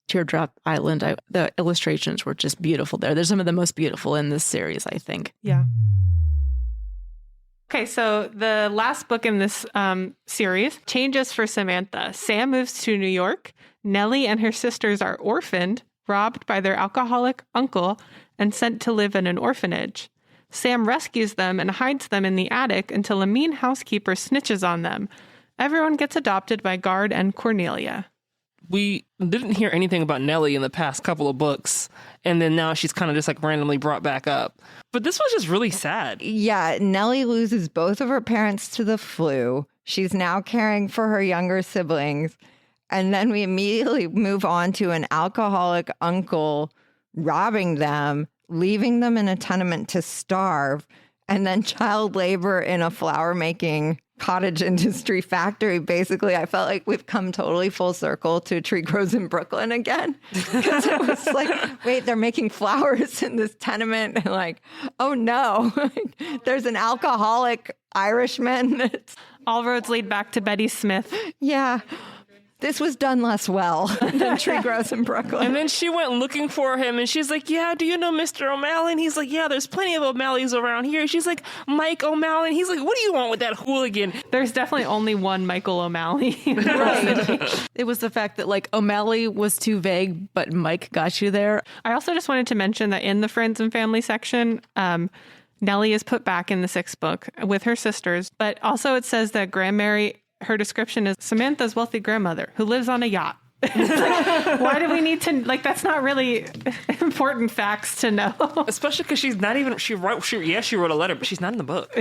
Teardrop Island, the illustrations were just beautiful there. They're some of the most beautiful in this series, I think. Yeah. Okay, so the last book in this series changes for Samantha. Sam moves to New York. Nellie and her sisters are orphaned, robbed by their alcoholic uncle, and sent to live in an orphanage. Sam rescues them and hides them in the attic until a mean housekeeper snitches on them. Everyone gets adopted by Guard and Cornelia. We didn't hear anything about Nellie in the past couple of books, and then now she's kind of just like randomly brought back up. But this was just really sad. Yeah, Nellie loses both of her parents to the flu. She's now caring for her younger siblings. And then we immediately move on to an alcoholic uncle robbing them, leaving them in a tenement to starve, and then child labor in a flour making cottage industry factory. Basically, I felt like we've come totally full circle to Tree Grows in Brooklyn again. Because it was like, wait, they're making flowers in this tenement. And like, oh no, there's an alcoholic Irishman. All roads lead back to Betty Smith. Yeah. This was done less well than Tree Grows in Brooklyn. And then she went looking for him, and she's like, yeah, do you know Mr. O'Malley? And he's like, yeah, there's plenty of O'Malleys around here. She's like, Mike O'Malley. And he's like, what do you want with that hooligan? There's definitely only one Michael O'Malley. Right. It was the fact that like O'Malley was too vague, but Mike got you there. I also just wanted to mention that in the Friends and Family section, Nellie is put back in the 6th book with her sisters. But also it says that Grandmary, her description is Samantha's wealthy grandmother who lives on a yacht. Like, why do we need to, like, that's not really important facts to know. Especially because she's not even, she wrote a letter, but she's not in the book.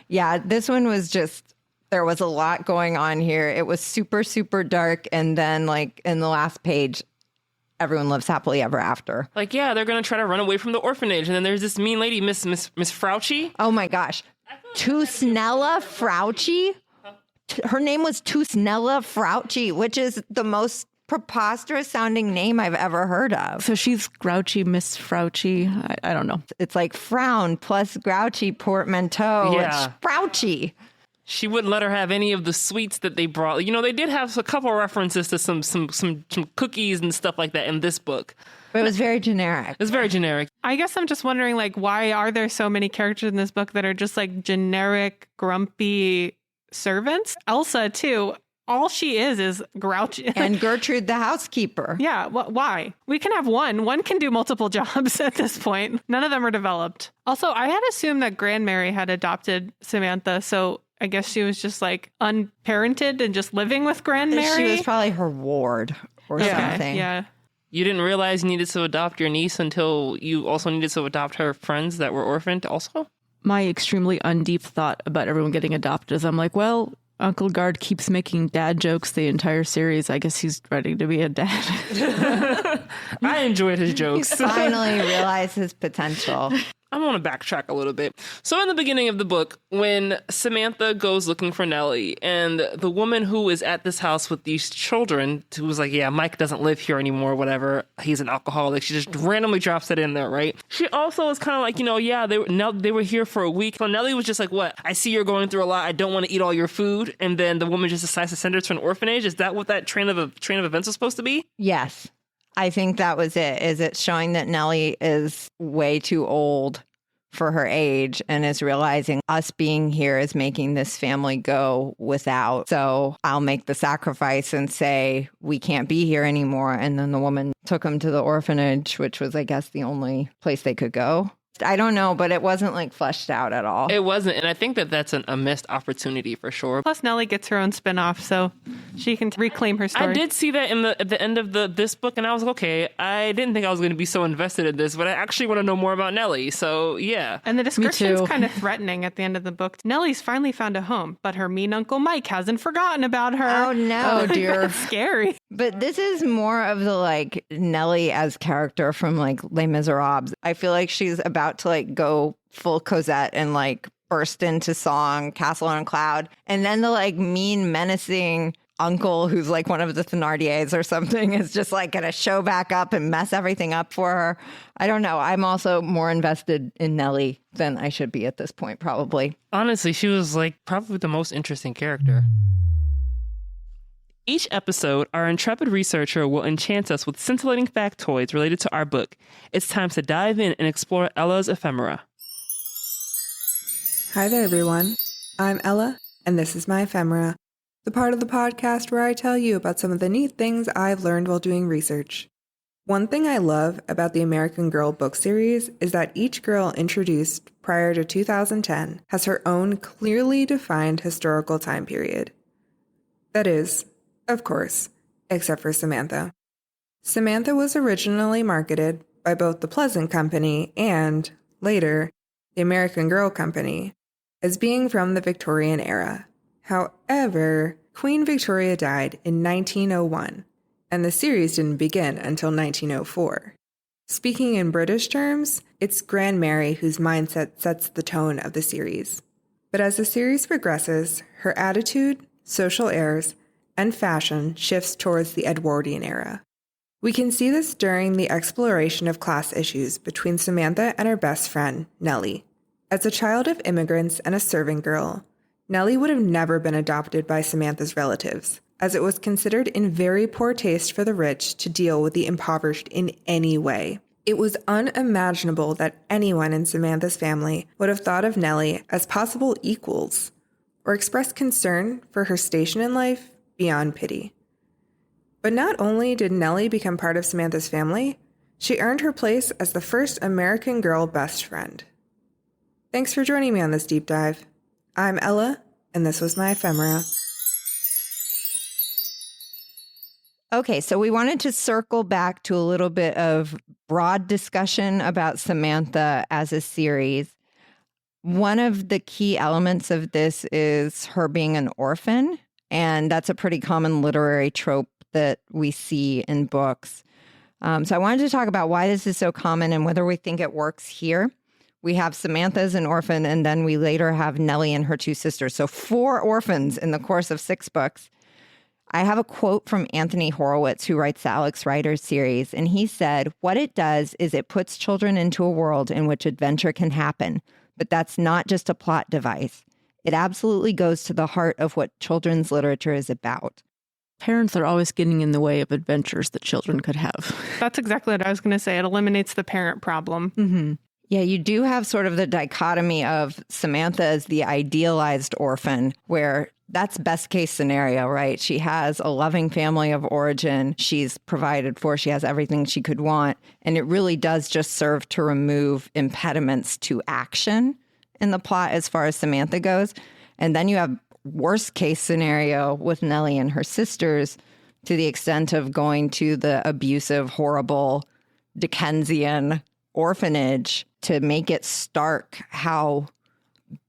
Yeah, this one was just, there was a lot going on here. It was super, super dark. And then like in the last page, everyone lives happily ever after. Like, yeah, they're going to try to run away from the orphanage. And then there's this mean lady, Miss Frauchi. Oh my gosh. Tusnella Frauchi? Her name was Tusnella Frauchi, which is the most preposterous sounding name I've ever heard of. So she's grouchy Miss Frauchi. I don't know. It's like frown plus grouchy portmanteau. Yeah. It's Frauchi. She wouldn't let her have any of the sweets that they brought. You know, they did have a couple references to some cookies and stuff like that in this book. But it was very generic. It's very generic. I guess I'm just wondering, like, why are there so many characters in this book that are just like generic, grumpy servants? Elsa, too. All she is grouchy. And Gertrude, the housekeeper. Yeah, why? We can have one. One can do multiple jobs at this point. None of them are developed. Also, I had assumed that Grandmary had adopted Samantha, so I guess she was just like unparented and just living with Grandmary. She was probably her ward or something. Yeah. You didn't realize you needed to adopt your niece until you also needed to adopt her friends that were orphaned also? My extremely undeep thought about everyone getting adopted is I'm like, well, Uncle Guard keeps making dad jokes the entire series. I guess he's ready to be a dad. I enjoyed his jokes. He finally realized his potential. I want to backtrack a little bit. So in the beginning of the book, when Samantha goes looking for Nellie, and the woman who is at this house with these children, who was like, yeah, Mike doesn't live here anymore, whatever, he's an alcoholic, she just randomly drops it in there, right? She also was kind of like, you know, yeah, they were here for a week. So Nellie was just like, what? I see you're going through a lot. I don't want to eat all your food. And then the woman just decides to send her to an orphanage. Is that what that train of events was supposed to be? Yes. I think that was it. Is it showing that Nellie is way too old for her age and is realizing us being here is making this family go without. So I'll make the sacrifice and say, we can't be here anymore. And then the woman took them to the orphanage, which was, I guess, the only place they could go. I don't know, but it wasn't like fleshed out at all. It wasn't. And I think that that's a missed opportunity for sure. Plus, Nellie gets her own spinoff, so She can reclaim her story. I did see that at the end of this book, and I was like, okay, I didn't think I was going to be so invested in this, but I actually want to know more about Nellie. So yeah. And the description's kind of threatening at the end of the book. Nellie's finally found a home, but her mean Uncle Mike hasn't forgotten about her. Oh, no. Oh, dear. That's scary. But this is more of the like Nellie as character from like Les Miserables. I feel like she's about to like go full Cosette and like burst into song, Castle on a Cloud. And then the like mean, menacing uncle who's like one of the Thénardiers or something is just like going to show back up and mess everything up for her. I don't know. I'm also more invested in Nellie than I should be at this point, probably. Honestly, she was like probably the most interesting character. Each episode, our intrepid researcher will enchant us with scintillating factoids related to our book. It's time to dive in and explore Ella's ephemera. Hi there, everyone. I'm Ella, and this is my ephemera, the part of the podcast where I tell you about some of the neat things I've learned while doing research. One thing I love about the American Girl book series is that each girl introduced prior to 2010 has her own clearly defined historical time period. That is, of course, except for Samantha. Samantha was originally marketed by both the Pleasant Company and, later, the American Girl Company, as being from the Victorian era. However, Queen Victoria died in 1901, and the series didn't begin until 1904. Speaking in British terms, it's Grand Mary whose mindset sets the tone of the series. But as the series progresses, her attitude, social airs, and fashion shifts towards the Edwardian era. We can see this during the exploration of class issues between Samantha and her best friend, Nellie. As a child of immigrants and a servant girl, Nellie would have never been adopted by Samantha's relatives, as it was considered in very poor taste for the rich to deal with the impoverished in any way. It was unimaginable that anyone in Samantha's family would have thought of Nellie as possible equals, or expressed concern for her station in life beyond pity. But not only did Nellie become part of Samantha's family, she earned her place as the first American Girl best friend. Thanks for joining me on this deep dive. I'm Ella, and this was my ephemera. Okay, so we wanted to circle back to a little bit of broad discussion about Samantha as a series. One of the key elements of this is her being an orphan, and that's a pretty common literary trope that we see in books. So I wanted to talk about why this is so common and whether we think it works here. We have Samantha as an orphan, and then we later have Nellie and her two sisters. So 4 orphans in the course of 6 books. I have a quote from Anthony Horowitz, who writes the Alex Rider series, and he said, "What it does is it puts children into a world in which adventure can happen, but that's not just a plot device. It absolutely goes to the heart of what children's literature is about." Parents are always getting in the way of adventures that children could have. That's exactly what I was going to say. It eliminates the parent problem. Mm-hmm. Yeah, you do have sort of the dichotomy of Samantha as the idealized orphan, where that's best case scenario, right? She has a loving family of origin. She's provided for. She has everything she could want. And it really does just serve to remove impediments to action in the plot as far as Samantha goes. And then you have worst case scenario with Nellie and her sisters to the extent of going to the abusive, horrible Dickensian orphanage to make it stark how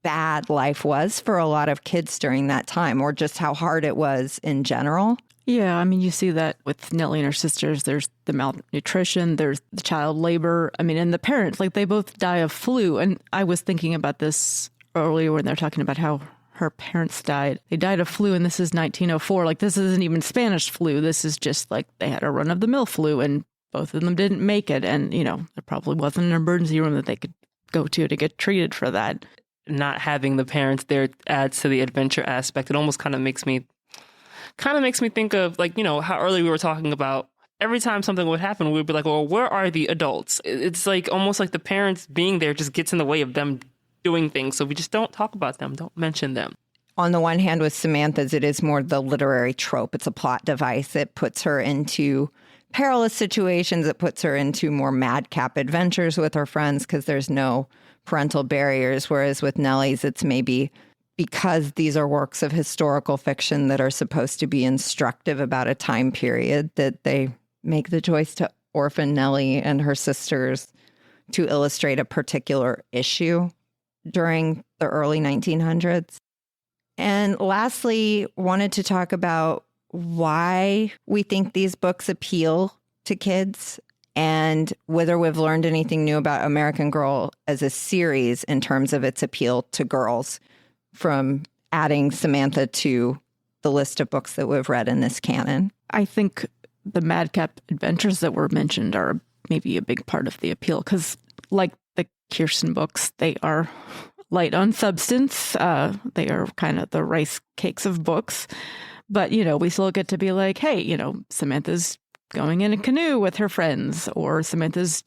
bad life was for a lot of kids during that time, or just how hard it was in general. Yeah, I mean, you see that with Nellie and her sisters. There's the malnutrition, there's the child labor. I mean, and the parents, like they both die of flu. And I was thinking about this earlier when they're talking about how her parents died. They died of flu, and this is 1904. Like, this isn't even Spanish flu. This is just like they had a run-of-the-mill flu, and both of them didn't make it. And, you know, there probably wasn't an emergency room that they could go to get treated for that. Not having the parents there adds to the adventure aspect. It almost kind of makes me think of, like, you know, how early we were talking about every time something would happen, we'd be like, well, where are the adults? It's like almost like the parents being there just gets in the way of them doing things. So we just don't talk about them, don't mention them. On the one hand, with Samantha's, it is more the literary trope. It's a plot device. It puts her into perilous situations. It puts her into more madcap adventures with her friends because there's no parental barriers. Whereas with Nellie's, it's maybe because these are works of historical fiction that are supposed to be instructive about a time period, that they make the choice to orphan Nellie and her sisters to illustrate a particular issue during the early 1900s. And lastly, wanted to talk about why we think these books appeal to kids and whether we've learned anything new about American Girl as a series in terms of its appeal to girls from adding Samantha to the list of books that we've read in this canon. I think the madcap adventures that were mentioned are maybe a big part of the appeal because, like the Kirsten books, they are light on substance. They are kind of the rice cakes of books. But, we still get to be like, hey, Samantha's going in a canoe with her friends, or Samantha's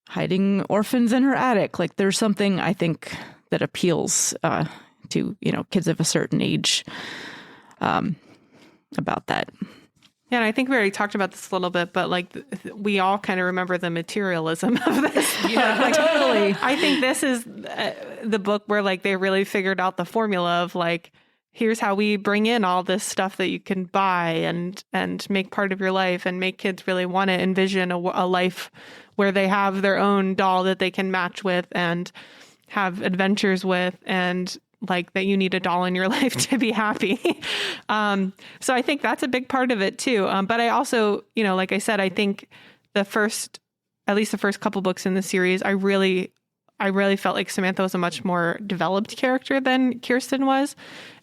hiding orphans in her attic. Like, there's something, I think, that appeals to, kids of a certain age about that. Yeah, and I think we already talked about this a little bit, but we all kind of remember the materialism of this. Yeah, totally. I think this is the book where they really figured out the formula of here's how we bring in all this stuff that you can buy and make part of your life and make kids really want to envision a life where they have their own doll that they can match with and have adventures with, and that you need a doll in your life to be happy. So I think that's a big part of it too. But I also, like I said, I think at least the first couple books in the series, I really felt like Samantha was a much more developed character than Kirsten was.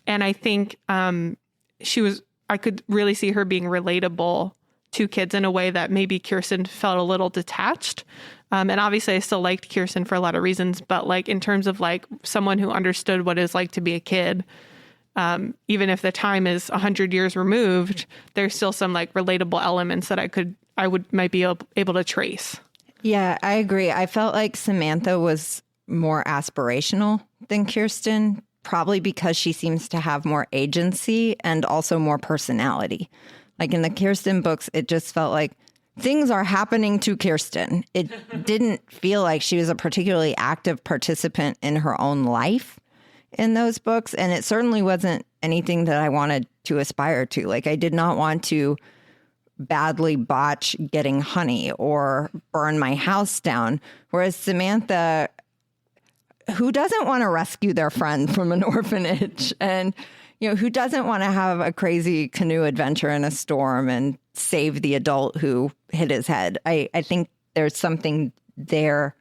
And I think I could really see her being relatable to kids in a way that maybe Kirsten felt a little detached. And obviously I still liked Kirsten for a lot of reasons, but in terms of someone who understood what it's like to be a kid, even if the time is 100 years removed, there's still some relatable elements that I might be able to trace. Yeah, I agree. I felt like Samantha was more aspirational than Kirsten, probably because she seems to have more agency and also more personality. In the Kirsten books, it just felt like things are happening to Kirsten. It didn't feel like she was a particularly active participant in her own life in those books. And it certainly wasn't anything that I wanted to aspire to. I did not want to badly botch getting honey or burn my house down. Whereas Samantha, who doesn't want to rescue their friend from an orphanage, and who doesn't want to have a crazy canoe adventure in a storm and save the adult who hit his head? I think there's something there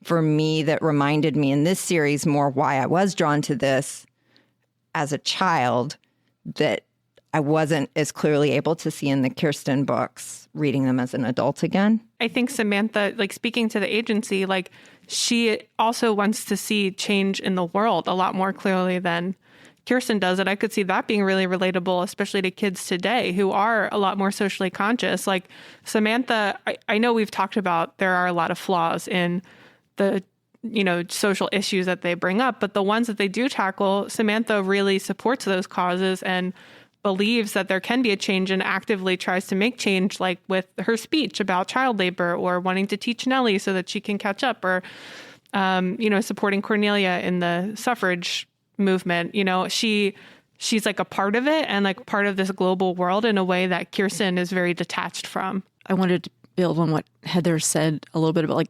for me that reminded me in this series more why I was drawn to this as a child that I wasn't as clearly able to see in the Kirsten books, reading them as an adult again. I think Samantha, speaking to the agency, she also wants to see change in the world a lot more clearly than Kirsten does it. I could see that being really relatable, especially to kids today who are a lot more socially conscious. Samantha, I know we've talked about there are a lot of flaws in the, social issues that they bring up, but the ones that they do tackle, Samantha really supports those causes and believes that there can be a change and actively tries to make change, with her speech about child labor or wanting to teach Nellie so that she can catch up, or, supporting Cornelia in the suffrage movement. She's a part of it and part of this global world in a way that Kirsten is very detached from. I wanted to build on what Heather said a little bit about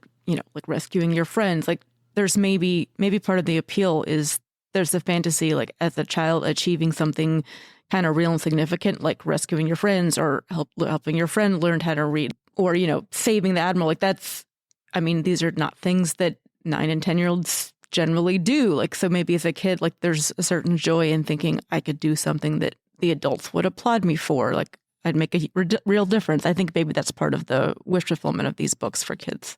rescuing your friends. There's maybe part of the appeal is there's the fantasy as a child achieving something kind of real and significant, like rescuing your friends or helping your friend learn how to read, or saving the admiral. These are not things that 9 and 10-year-olds generally do. So maybe as a kid, there's a certain joy in thinking I could do something that the adults would applaud me for. I'd make a real difference. I think maybe that's part of the wish fulfillment of these books for kids.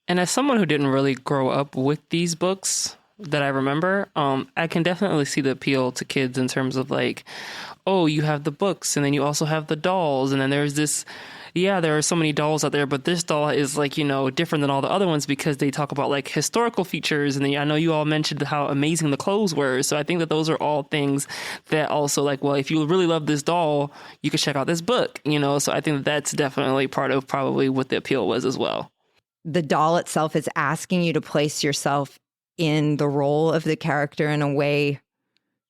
And as someone who didn't really grow up with these books that I remember, I can definitely see the appeal to kids in terms of oh, you have the books and then you also have the dolls. And then there's this, there are so many dolls out there, but this doll is different than all the other ones because they talk about historical features. And then I know you all mentioned how amazing the clothes were. So I think that those are all things that also if you really love this doll, you could check out this book, So I think that's definitely part of probably what the appeal was as well. The doll itself is asking you to place yourself in the role of the character in a way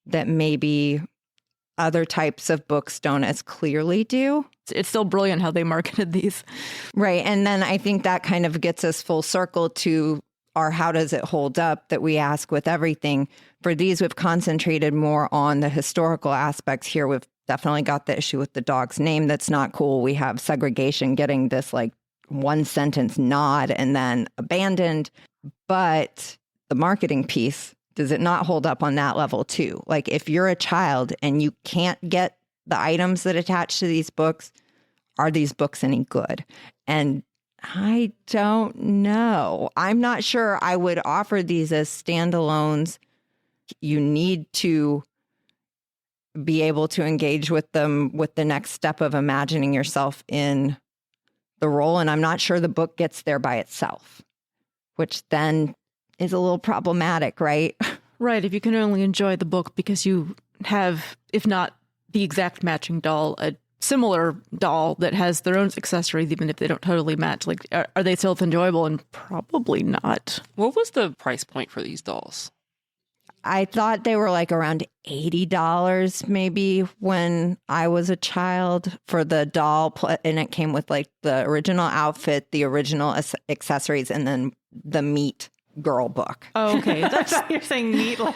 that maybe other types of books don't as clearly do. It's still brilliant how they marketed these. Right. And then I think that kind of gets us full circle to our how does it hold up that we ask with everything. For these, we've concentrated more on the historical aspects. Here, we've definitely got the issue with the dog's name. That's not cool. We have segregation getting this like one sentence nod and then abandoned. But the marketing piece, does it not hold up on that level too? Like if you're a child and you can't get the items that attach to these books, are these books any good? And I don't know. I'm not sure I would offer these as standalones. You need to be able to engage with them with the next step of imagining yourself in the role. And I'm not sure the book gets there by itself, which then is a little problematic, right? Right. If you can only enjoy the book because you have, if not the exact matching doll, a similar doll that has their own accessories, even if they don't totally match, like, are they still enjoyable? And probably not. What was the price point for these dolls? I thought they were like around $80 maybe when I was a child for the doll. And it came with like the original outfit, the original accessories, and then the meat girl book. Oh, okay. That's you're saying meat like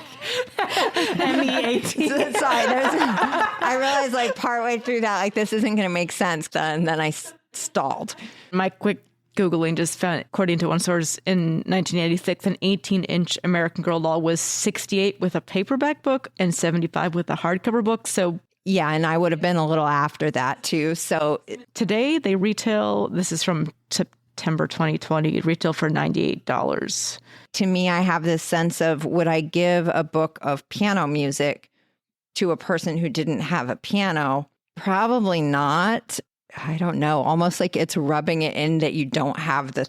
M-E-A-T. Sorry, I realized like partway through that, like this isn't going to make sense. And then I stalled. My quick Googling just found, according to one source, in 1986, an 18-inch American Girl doll was $68 with a paperback book and $75 with a hardcover book. So yeah, and I would have been a little after that too. So today they retail, this is from September 2020, retail for $98. To me, I have this sense of, would I give a book of piano music to a person who didn't have a piano? Probably not. I don't know, almost like it's rubbing it in that you don't have the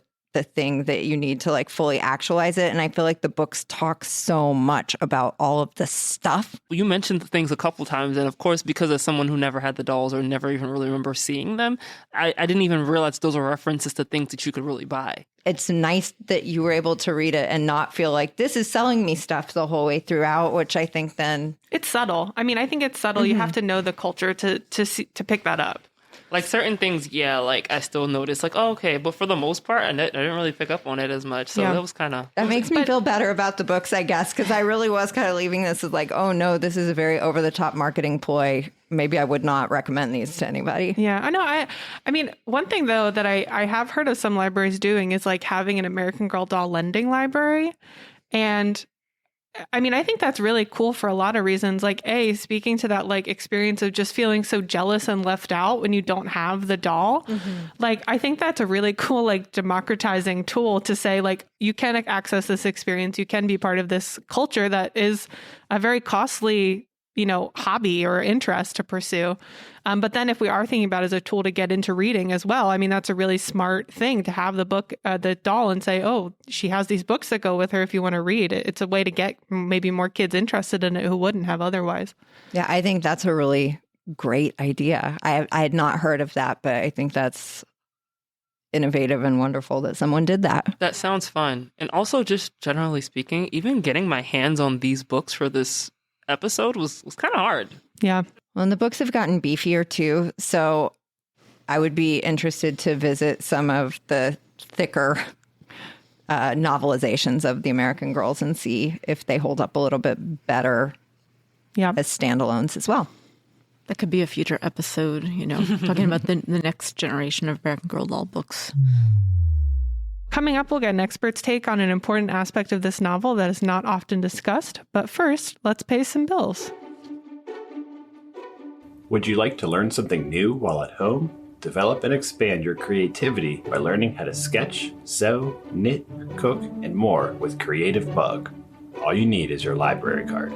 thing that you need to like fully actualize it. And I feel like the books talk so much about all of the stuff. You mentioned the things a couple times. And of course, because of someone who never had the dolls or never even really remember seeing them, I didn't even realize those were references to things that you could really buy. It's nice that you were able to read it and not feel like this is selling me stuff the whole way throughout, which I think then... It's subtle. I mean, I think it's subtle. Mm-hmm. You have to know the culture to pick that up. Like certain things, yeah, like I still notice, like, oh, okay. But for the most part, I didn't really pick up on it as much. So that was kind of... That makes me feel better about the books, I guess, because I really was kind of leaving this as like, oh, no, this is a very over-the-top marketing ploy. Maybe I would not recommend these to anybody. Yeah, I know. I mean, one thing, though, that I have heard of some libraries doing is like having an American Girl doll lending library. And I mean, I think that's really cool for a lot of reasons. Like, speaking to that like experience of just feeling so jealous and left out when you don't have the doll. Mm-hmm. Like, I think that's a really cool, like democratizing tool to say like, you can access this experience. You can be part of this culture that is a very costly, hobby or interest to pursue. But then if we are thinking about it as a tool to get into reading as well, I mean, that's a really smart thing to have the book, the doll, and say, oh, she has these books that go with her if you want to read. It's a way to get maybe more kids interested in it who wouldn't have otherwise. Yeah, I think that's a really great idea. I had not heard of that, but I think that's innovative and wonderful that someone did that. That sounds fun. And also, just generally speaking, even getting my hands on these books for this episode was kind of hard. Yeah. Well, and the books have gotten beefier too. So I would be interested to visit some of the thicker novelizations of the American Girls and see if they hold up a little bit better as standalones as well. That could be a future episode, talking about the next generation of American Girl doll books. Coming up, we'll get an expert's take on an important aspect of this novel that is not often discussed. But first, let's pay some bills. Would you like to learn something new while at home? Develop and expand your creativity by learning how to sketch, sew, knit, cook, and more with Creative Bug. All you need is your library card.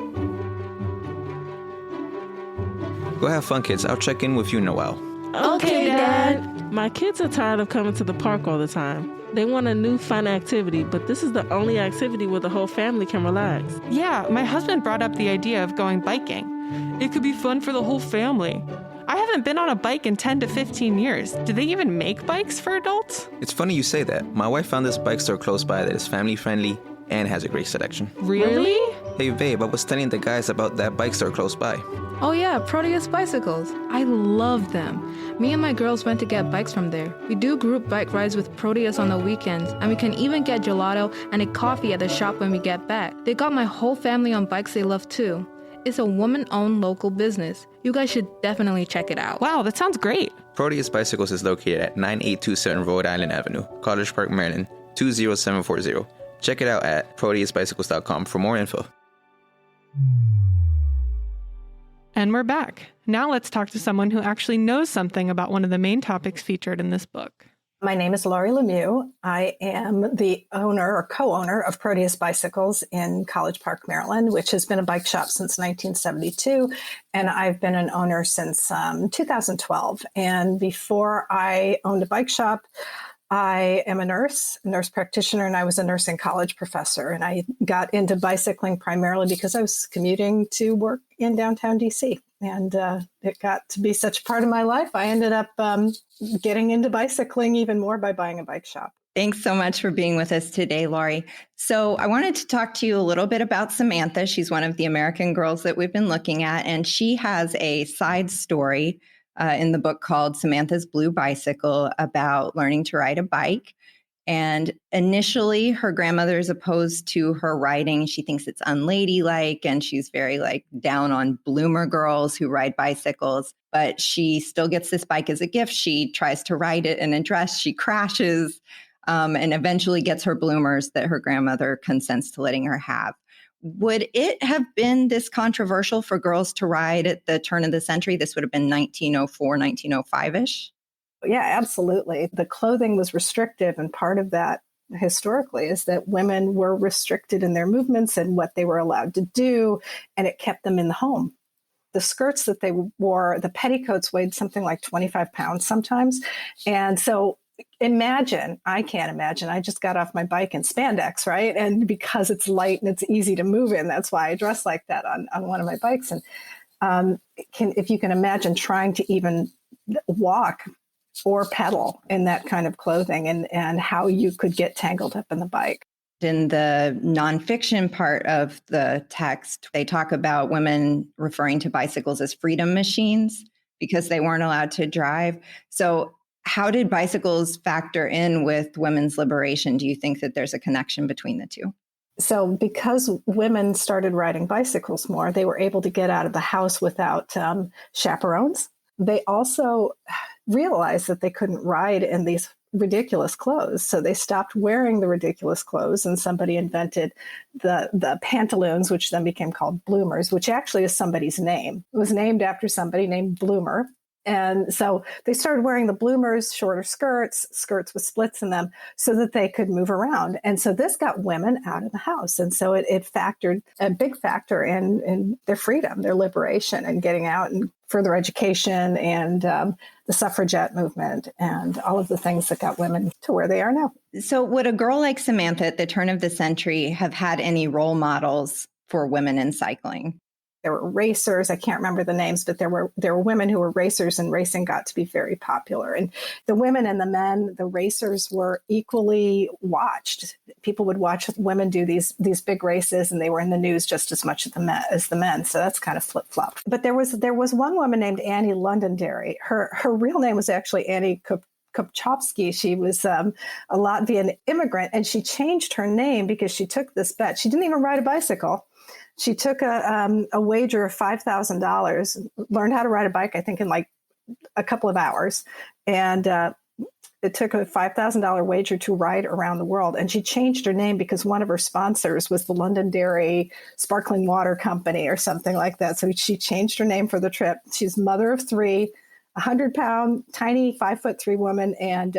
Go have fun, kids. I'll check in with you in a while. Okay, Dad. My kids are tired of coming to the park all the time. They want a new fun activity, but this is the only activity where the whole family can relax. Yeah, my husband brought up the idea of going biking. It could be fun for the whole family. I haven't been on a bike in 10 to 15 years. Do they even make bikes for adults? It's funny you say that. My wife found this bike store close by that is family-friendly and has a great selection. Really? Hey babe, I was telling the guys about that bike store close by. Oh yeah, Proteus bicycles. I love them. Me and my girls went to get bikes from there. We do group bike rides with Proteus on the weekends, and we can even get gelato and a coffee at the shop when we get back. They got my whole family on bikes they love too. It's a woman-owned local business. You guys should definitely check it out. Wow, that sounds great. Proteus Bicycles is located at 9827 Rhode Island Avenue, College Park, Maryland, 20740. Check it out at proteusbicycles.com for more info. And we're back. Now let's talk to someone who actually knows something about one of the main topics featured in this book. My name is Laurie Lemieux. I am the owner or co-owner of Proteus Bicycles in College Park, Maryland, which has been a bike shop since 1972. And I've been an owner since 2012. And before I owned a bike shop, I am a nurse practitioner, and I was a nursing college professor. And I got into bicycling primarily because I was commuting to work in downtown DC. And it got to be such a part of my life. I ended up getting into bicycling even more by buying a bike shop. Thanks so much for being with us today, Laurie. So I wanted to talk to you a little bit about Samantha. She's one of the American girls that we've been looking at, and she has a side story in the book called Samantha's Blue Bicycle about learning to ride a bike. And initially, her grandmother is opposed to her riding. She thinks it's unladylike, and she's very down on bloomer girls who ride bicycles. But she still gets this bike as a gift. She tries to ride it in a dress. She crashes and eventually gets her bloomers that her grandmother consents to letting her have. Would it have been this controversial for girls to ride at the turn of the century? This would have been 1904, 1905-ish? Yeah, absolutely. The clothing was restrictive, and part of that historically is that women were restricted in their movements and what they were allowed to do, and it kept them in the home. The skirts that they wore, the petticoats weighed something like 25 pounds sometimes. And so I can't imagine, I just got off my bike in spandex, right? And because it's light and it's easy to move in, that's why I dress like that on one of my bikes. And if you can imagine trying to even walk or pedal in that kind of clothing and how you could get tangled up in the bike. In the nonfiction part of the text, they talk about women referring to bicycles as freedom machines because they weren't allowed to drive. So how did bicycles factor in with women's liberation? Do you think that there's a connection between the two? So because women started riding bicycles more, they were able to get out of the house without chaperones. They also realized that they couldn't ride in these ridiculous clothes. So they stopped wearing the ridiculous clothes, and somebody invented the pantaloons, which then became called bloomers, which actually is somebody's name. It was named after somebody named Bloomer. And so they started wearing the bloomers, shorter skirts with splits in them so that they could move around. And so this got women out of the house. And so it factored a big factor in their freedom, their liberation, and getting out and further education and the suffragette movement and all of the things that got women to where they are now. So would a girl like Samantha at the turn of the century have had any role models for women in cycling? There were racers. I can't remember the names, but there were women who were racers, and racing got to be very popular. And the women and the men, the racers were equally watched. People would watch women do these big races, and they were in the news just as much as the men. So that's kind of flip-flopped. But there was one woman named Annie Londonderry. Her real name was actually Annie Kopchowski. She was a Latvian immigrant, and she changed her name because she took this bet. She didn't even ride a bicycle. She took a wager of $5,000, learned how to ride a bike, I think, in like a couple of hours. And it took a $5,000 wager to ride around the world. And she changed her name because one of her sponsors was the Londonderry Sparkling Water Company or something like that. So she changed her name for the trip. She's mother of three, 100-pound, tiny 5'3" woman. And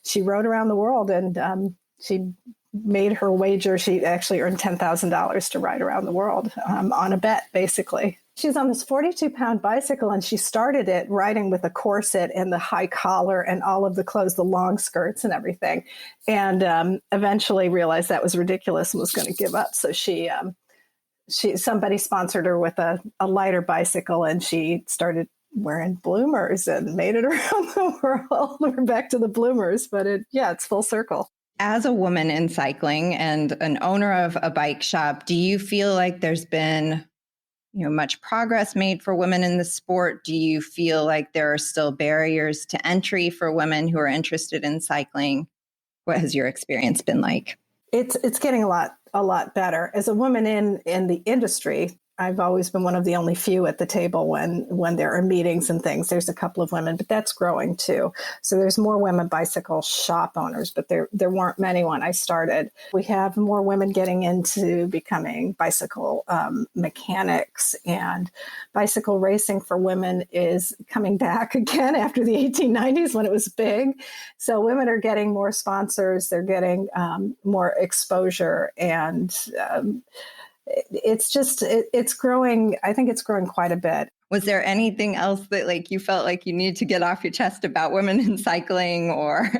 she rode around the world, and she made her wager. She actually earned $10,000 to ride around the world on a bet, basically. She's on this 42-pound bicycle, and she started it riding with a corset and the high collar and all of the clothes, the long skirts and everything, and eventually realized that was ridiculous and was going to give up. So somebody sponsored her with a lighter bicycle, and she started wearing bloomers and made it around the world. We're back to the bloomers, but it's full circle. As a woman in cycling and an owner of a bike shop, do you feel like there's been, much progress made for women in the sport? Do you feel like there are still barriers to entry for women who are interested in cycling? What has your experience been like? It's getting a lot better. As a woman in the industry, I've always been one of the only few at the table when there are meetings and things. There's a couple of women, but that's growing too. So there's more women bicycle shop owners, but there weren't many when I started. We have more women getting into becoming bicycle mechanics, and bicycle racing for women is coming back again after the 1890s when it was big. So women are getting more sponsors. They're getting more exposure, and it's growing. I think it's growing quite a bit. Was there anything else that you felt like you need to get off your chest about women in cycling, or?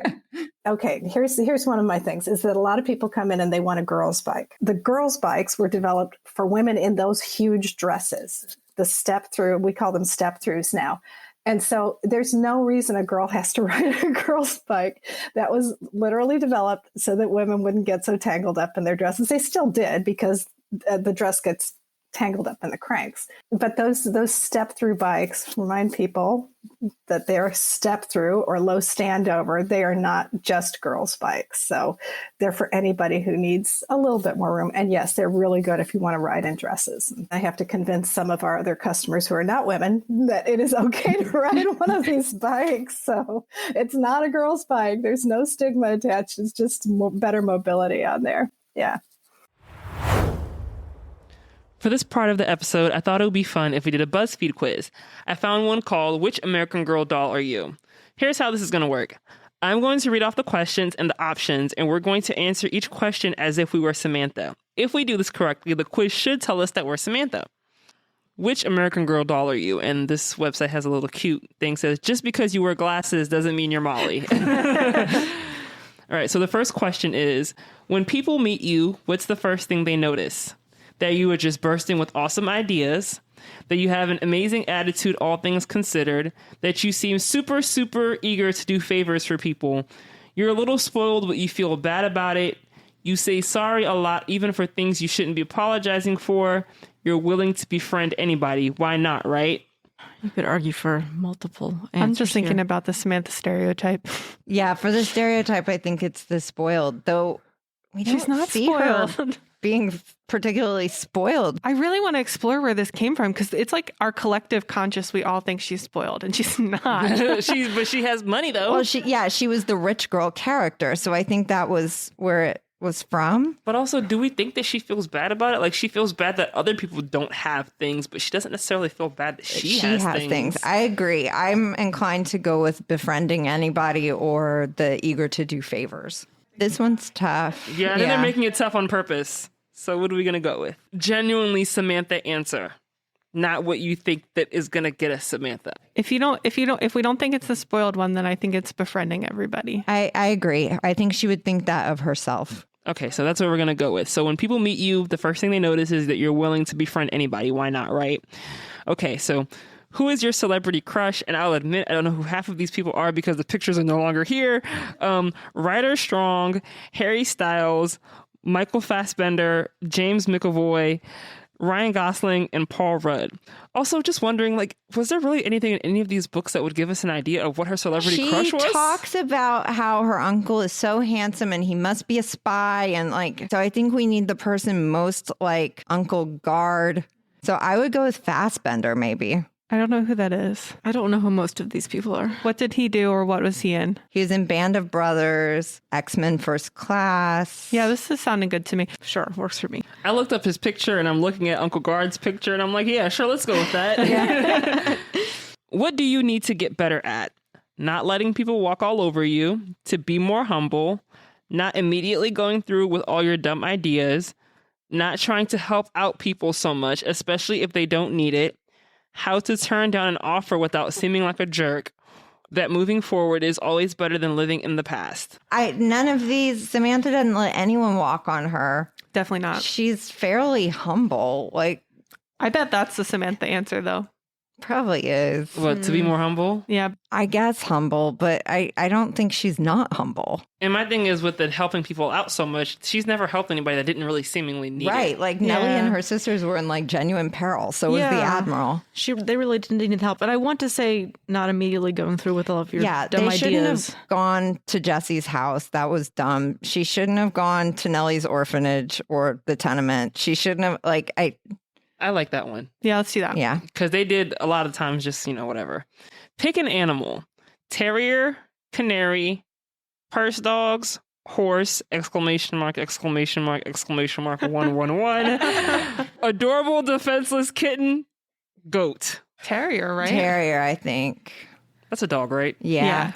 Okay, here's one of my things is that a lot of people come in and they want a girl's bike. The girls' bikes were developed for women in those huge dresses, the step through, we call them step throughs now. And so there's no reason a girl has to ride a girl's bike. That was literally developed so that women wouldn't get so tangled up in their dresses. They still did, because the dress gets tangled up in the cranks. But those step through bikes remind people that they're step through or low standover. They are not just girls' bikes. So they're for anybody who needs a little bit more room. And yes, they're really good if you want to ride in dresses. I have to convince some of our other customers who are not women that it is okay to ride one of these bikes. So it's not a girl's bike. There's no stigma attached. It's just better mobility on there. Yeah. For this part of the episode, I thought it would be fun if we did a BuzzFeed quiz. I found one called Which American Girl Doll Are You? Here's how this is going to work. I'm going to read off the questions and the options, and we're going to answer each question as if we were Samantha. If we do this correctly, the quiz should tell us that we're Samantha. Which American Girl doll are you? And this website has a little cute thing that says, just because you wear glasses doesn't mean you're Molly. All right, so the first question is, when people meet you, what's the first thing they notice? That you are just bursting with awesome ideas, that you have an amazing attitude, all things considered, that you seem super, super eager to do favors for people. You're a little spoiled, but you feel bad about it. You say sorry a lot, even for things you shouldn't be apologizing for. You're willing to befriend anybody. Why not, right? You could argue for multiple answers. I'm just thinking about the Samantha stereotype. Yeah, for the stereotype, I think it's the spoiled, though we don't She's not see spoiled. her being particularly spoiled. I really want to explore where this came from, because it's like our collective conscious, we all think she's spoiled, and she's not. But she has money, though. Well, she was the rich girl character, so I think that was where it was from. But also, do we think that she feels bad about it? Like, she feels bad that other people don't have things, but she doesn't necessarily feel bad that she has things. I agree. I'm inclined to go with befriending anybody or the eager to do favors. This one's tough. Yeah, I think they're making it tough on purpose. So what are we going to go with? Genuinely Samantha answer. Not what you think that is going to get us Samantha. If we don't think it's the spoiled one, then I think it's befriending everybody. I agree. I think she would think that of herself. Okay, so that's what we're going to go with. So when people meet you, the first thing they notice is that you're willing to befriend anybody. Why not, right? Okay, so who is your celebrity crush? And I'll admit, I don't know who half of these people are because the pictures are no longer here. Ryder Strong, Harry Styles, Michael Fassbender, James McAvoy, Ryan Gosling, and Paul Rudd. Also, just wondering, was there really anything in any of these books that would give us an idea of what her celebrity crush was? She talks about how her uncle is so handsome and he must be a spy. And so I think we need the person most like Uncle Guard. So I would go with Fassbender, maybe. I don't know who that is. I don't know who most of these people are. What did he do, or what was he in? He was in Band of Brothers, X-Men First Class. Yeah, this is sounding good to me. Sure, works for me. I looked up his picture and I'm looking at Uncle Guard's picture and I'm like, yeah, sure, let's go with that. Yeah. What do you need to get better at? Not letting people walk all over you, to be more humble, not immediately going through with all your dumb ideas, not trying to help out people so much, especially if they don't need it, how to turn down an offer without seeming like a jerk, that moving forward is always better than living in the past. None of these, Samantha doesn't let anyone walk on her. Definitely not. She's fairly humble. I bet that's the Samantha answer, though. Probably is. What, to be more humble? Yeah. I guess humble, but I don't think she's not humble. And my thing is with the helping people out so much, she's never helped anybody that didn't really seemingly need Right. it. Like Nellie and her sisters were in like genuine peril. So was the Admiral. They really didn't need help. But I want to say not immediately going through with all of your dumb they shouldn't ideas. have gone to Jesse's house. That was dumb. She shouldn't have gone to Nellie's orphanage or the tenement. She shouldn't have, I like that one. Yeah, let's do that. Yeah. Because they did a lot of times just, whatever. Pick an animal. Terrier, canary, purse dogs, horse, exclamation mark, 111. Adorable, defenseless kitten, goat. Terrier, right? Terrier, I think. That's a dog, right? Yeah.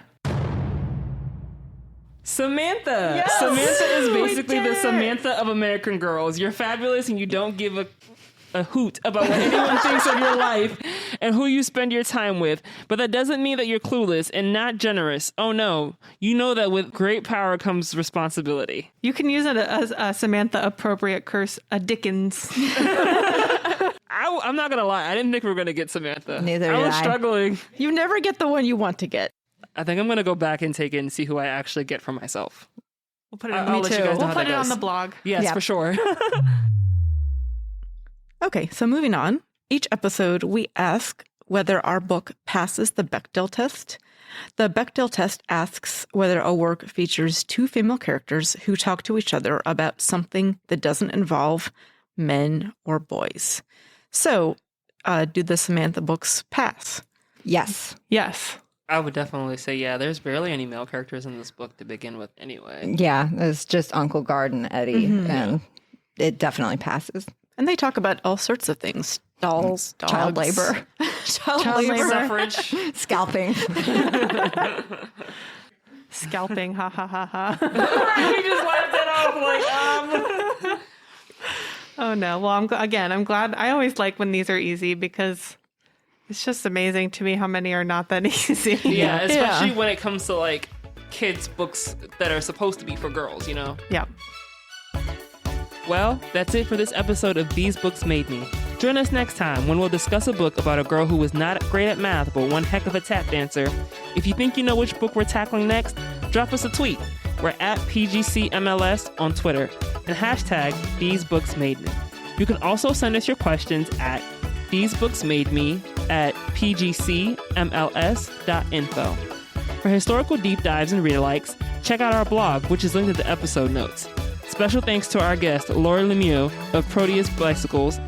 Samantha. Yes! Samantha is basically the Samantha of American Girls. You're fabulous and you don't give a hoot about what anyone thinks of your life and who you spend your time with. But that doesn't mean that you're clueless and not generous. Oh no. You know that with great power comes responsibility. You can use it as a Samantha appropriate curse, a Dickens. I'm not going to lie. I didn't think we were going to get Samantha. Neither I did was I. struggling. You never get the one you want to get. I think I'm going to go back and take it and see who I actually get for myself. We'll put it, I'll let you guys know we'll how put that it on goes. the blog. Yes, Yep. for sure. Okay, so moving on. Each episode, we ask whether our book passes the Bechdel test. The Bechdel test asks whether a work features two female characters who talk to each other about something that doesn't involve men or boys. So, do the Samantha books pass? Yes. Yes. I would definitely say, yeah, there's barely any male characters in this book to begin with anyway. Yeah. It's just Uncle Guard and Eddie. And it definitely passes. And they talk about all sorts of things. Dolls, dogs. Child labor. Child labor. Suffrage. Scalping. Scalping. Ha ha ha ha. He just wiped it off Oh no. Well, I'm glad. I always like when these are easy because it's just amazing to me how many are not that easy. Yeah, especially when it comes to like kids' books that are supposed to be for girls, Yeah. Well, that's it for this episode of These Books Made Me. Join us next time when we'll discuss a book about a girl who was not great at math but one heck of a tap dancer. If you think you know which book we're tackling next, drop us a tweet. We're at PGCMLS on Twitter and hashtag These Books Made Me. You can also send us your questions at thesebooksmademe@pgcmls.info. For historical deep dives and read-alikes, check out our blog, which is linked in the episode notes. Special thanks to our guest, Laurie Lemieux of Proteus Bicycles,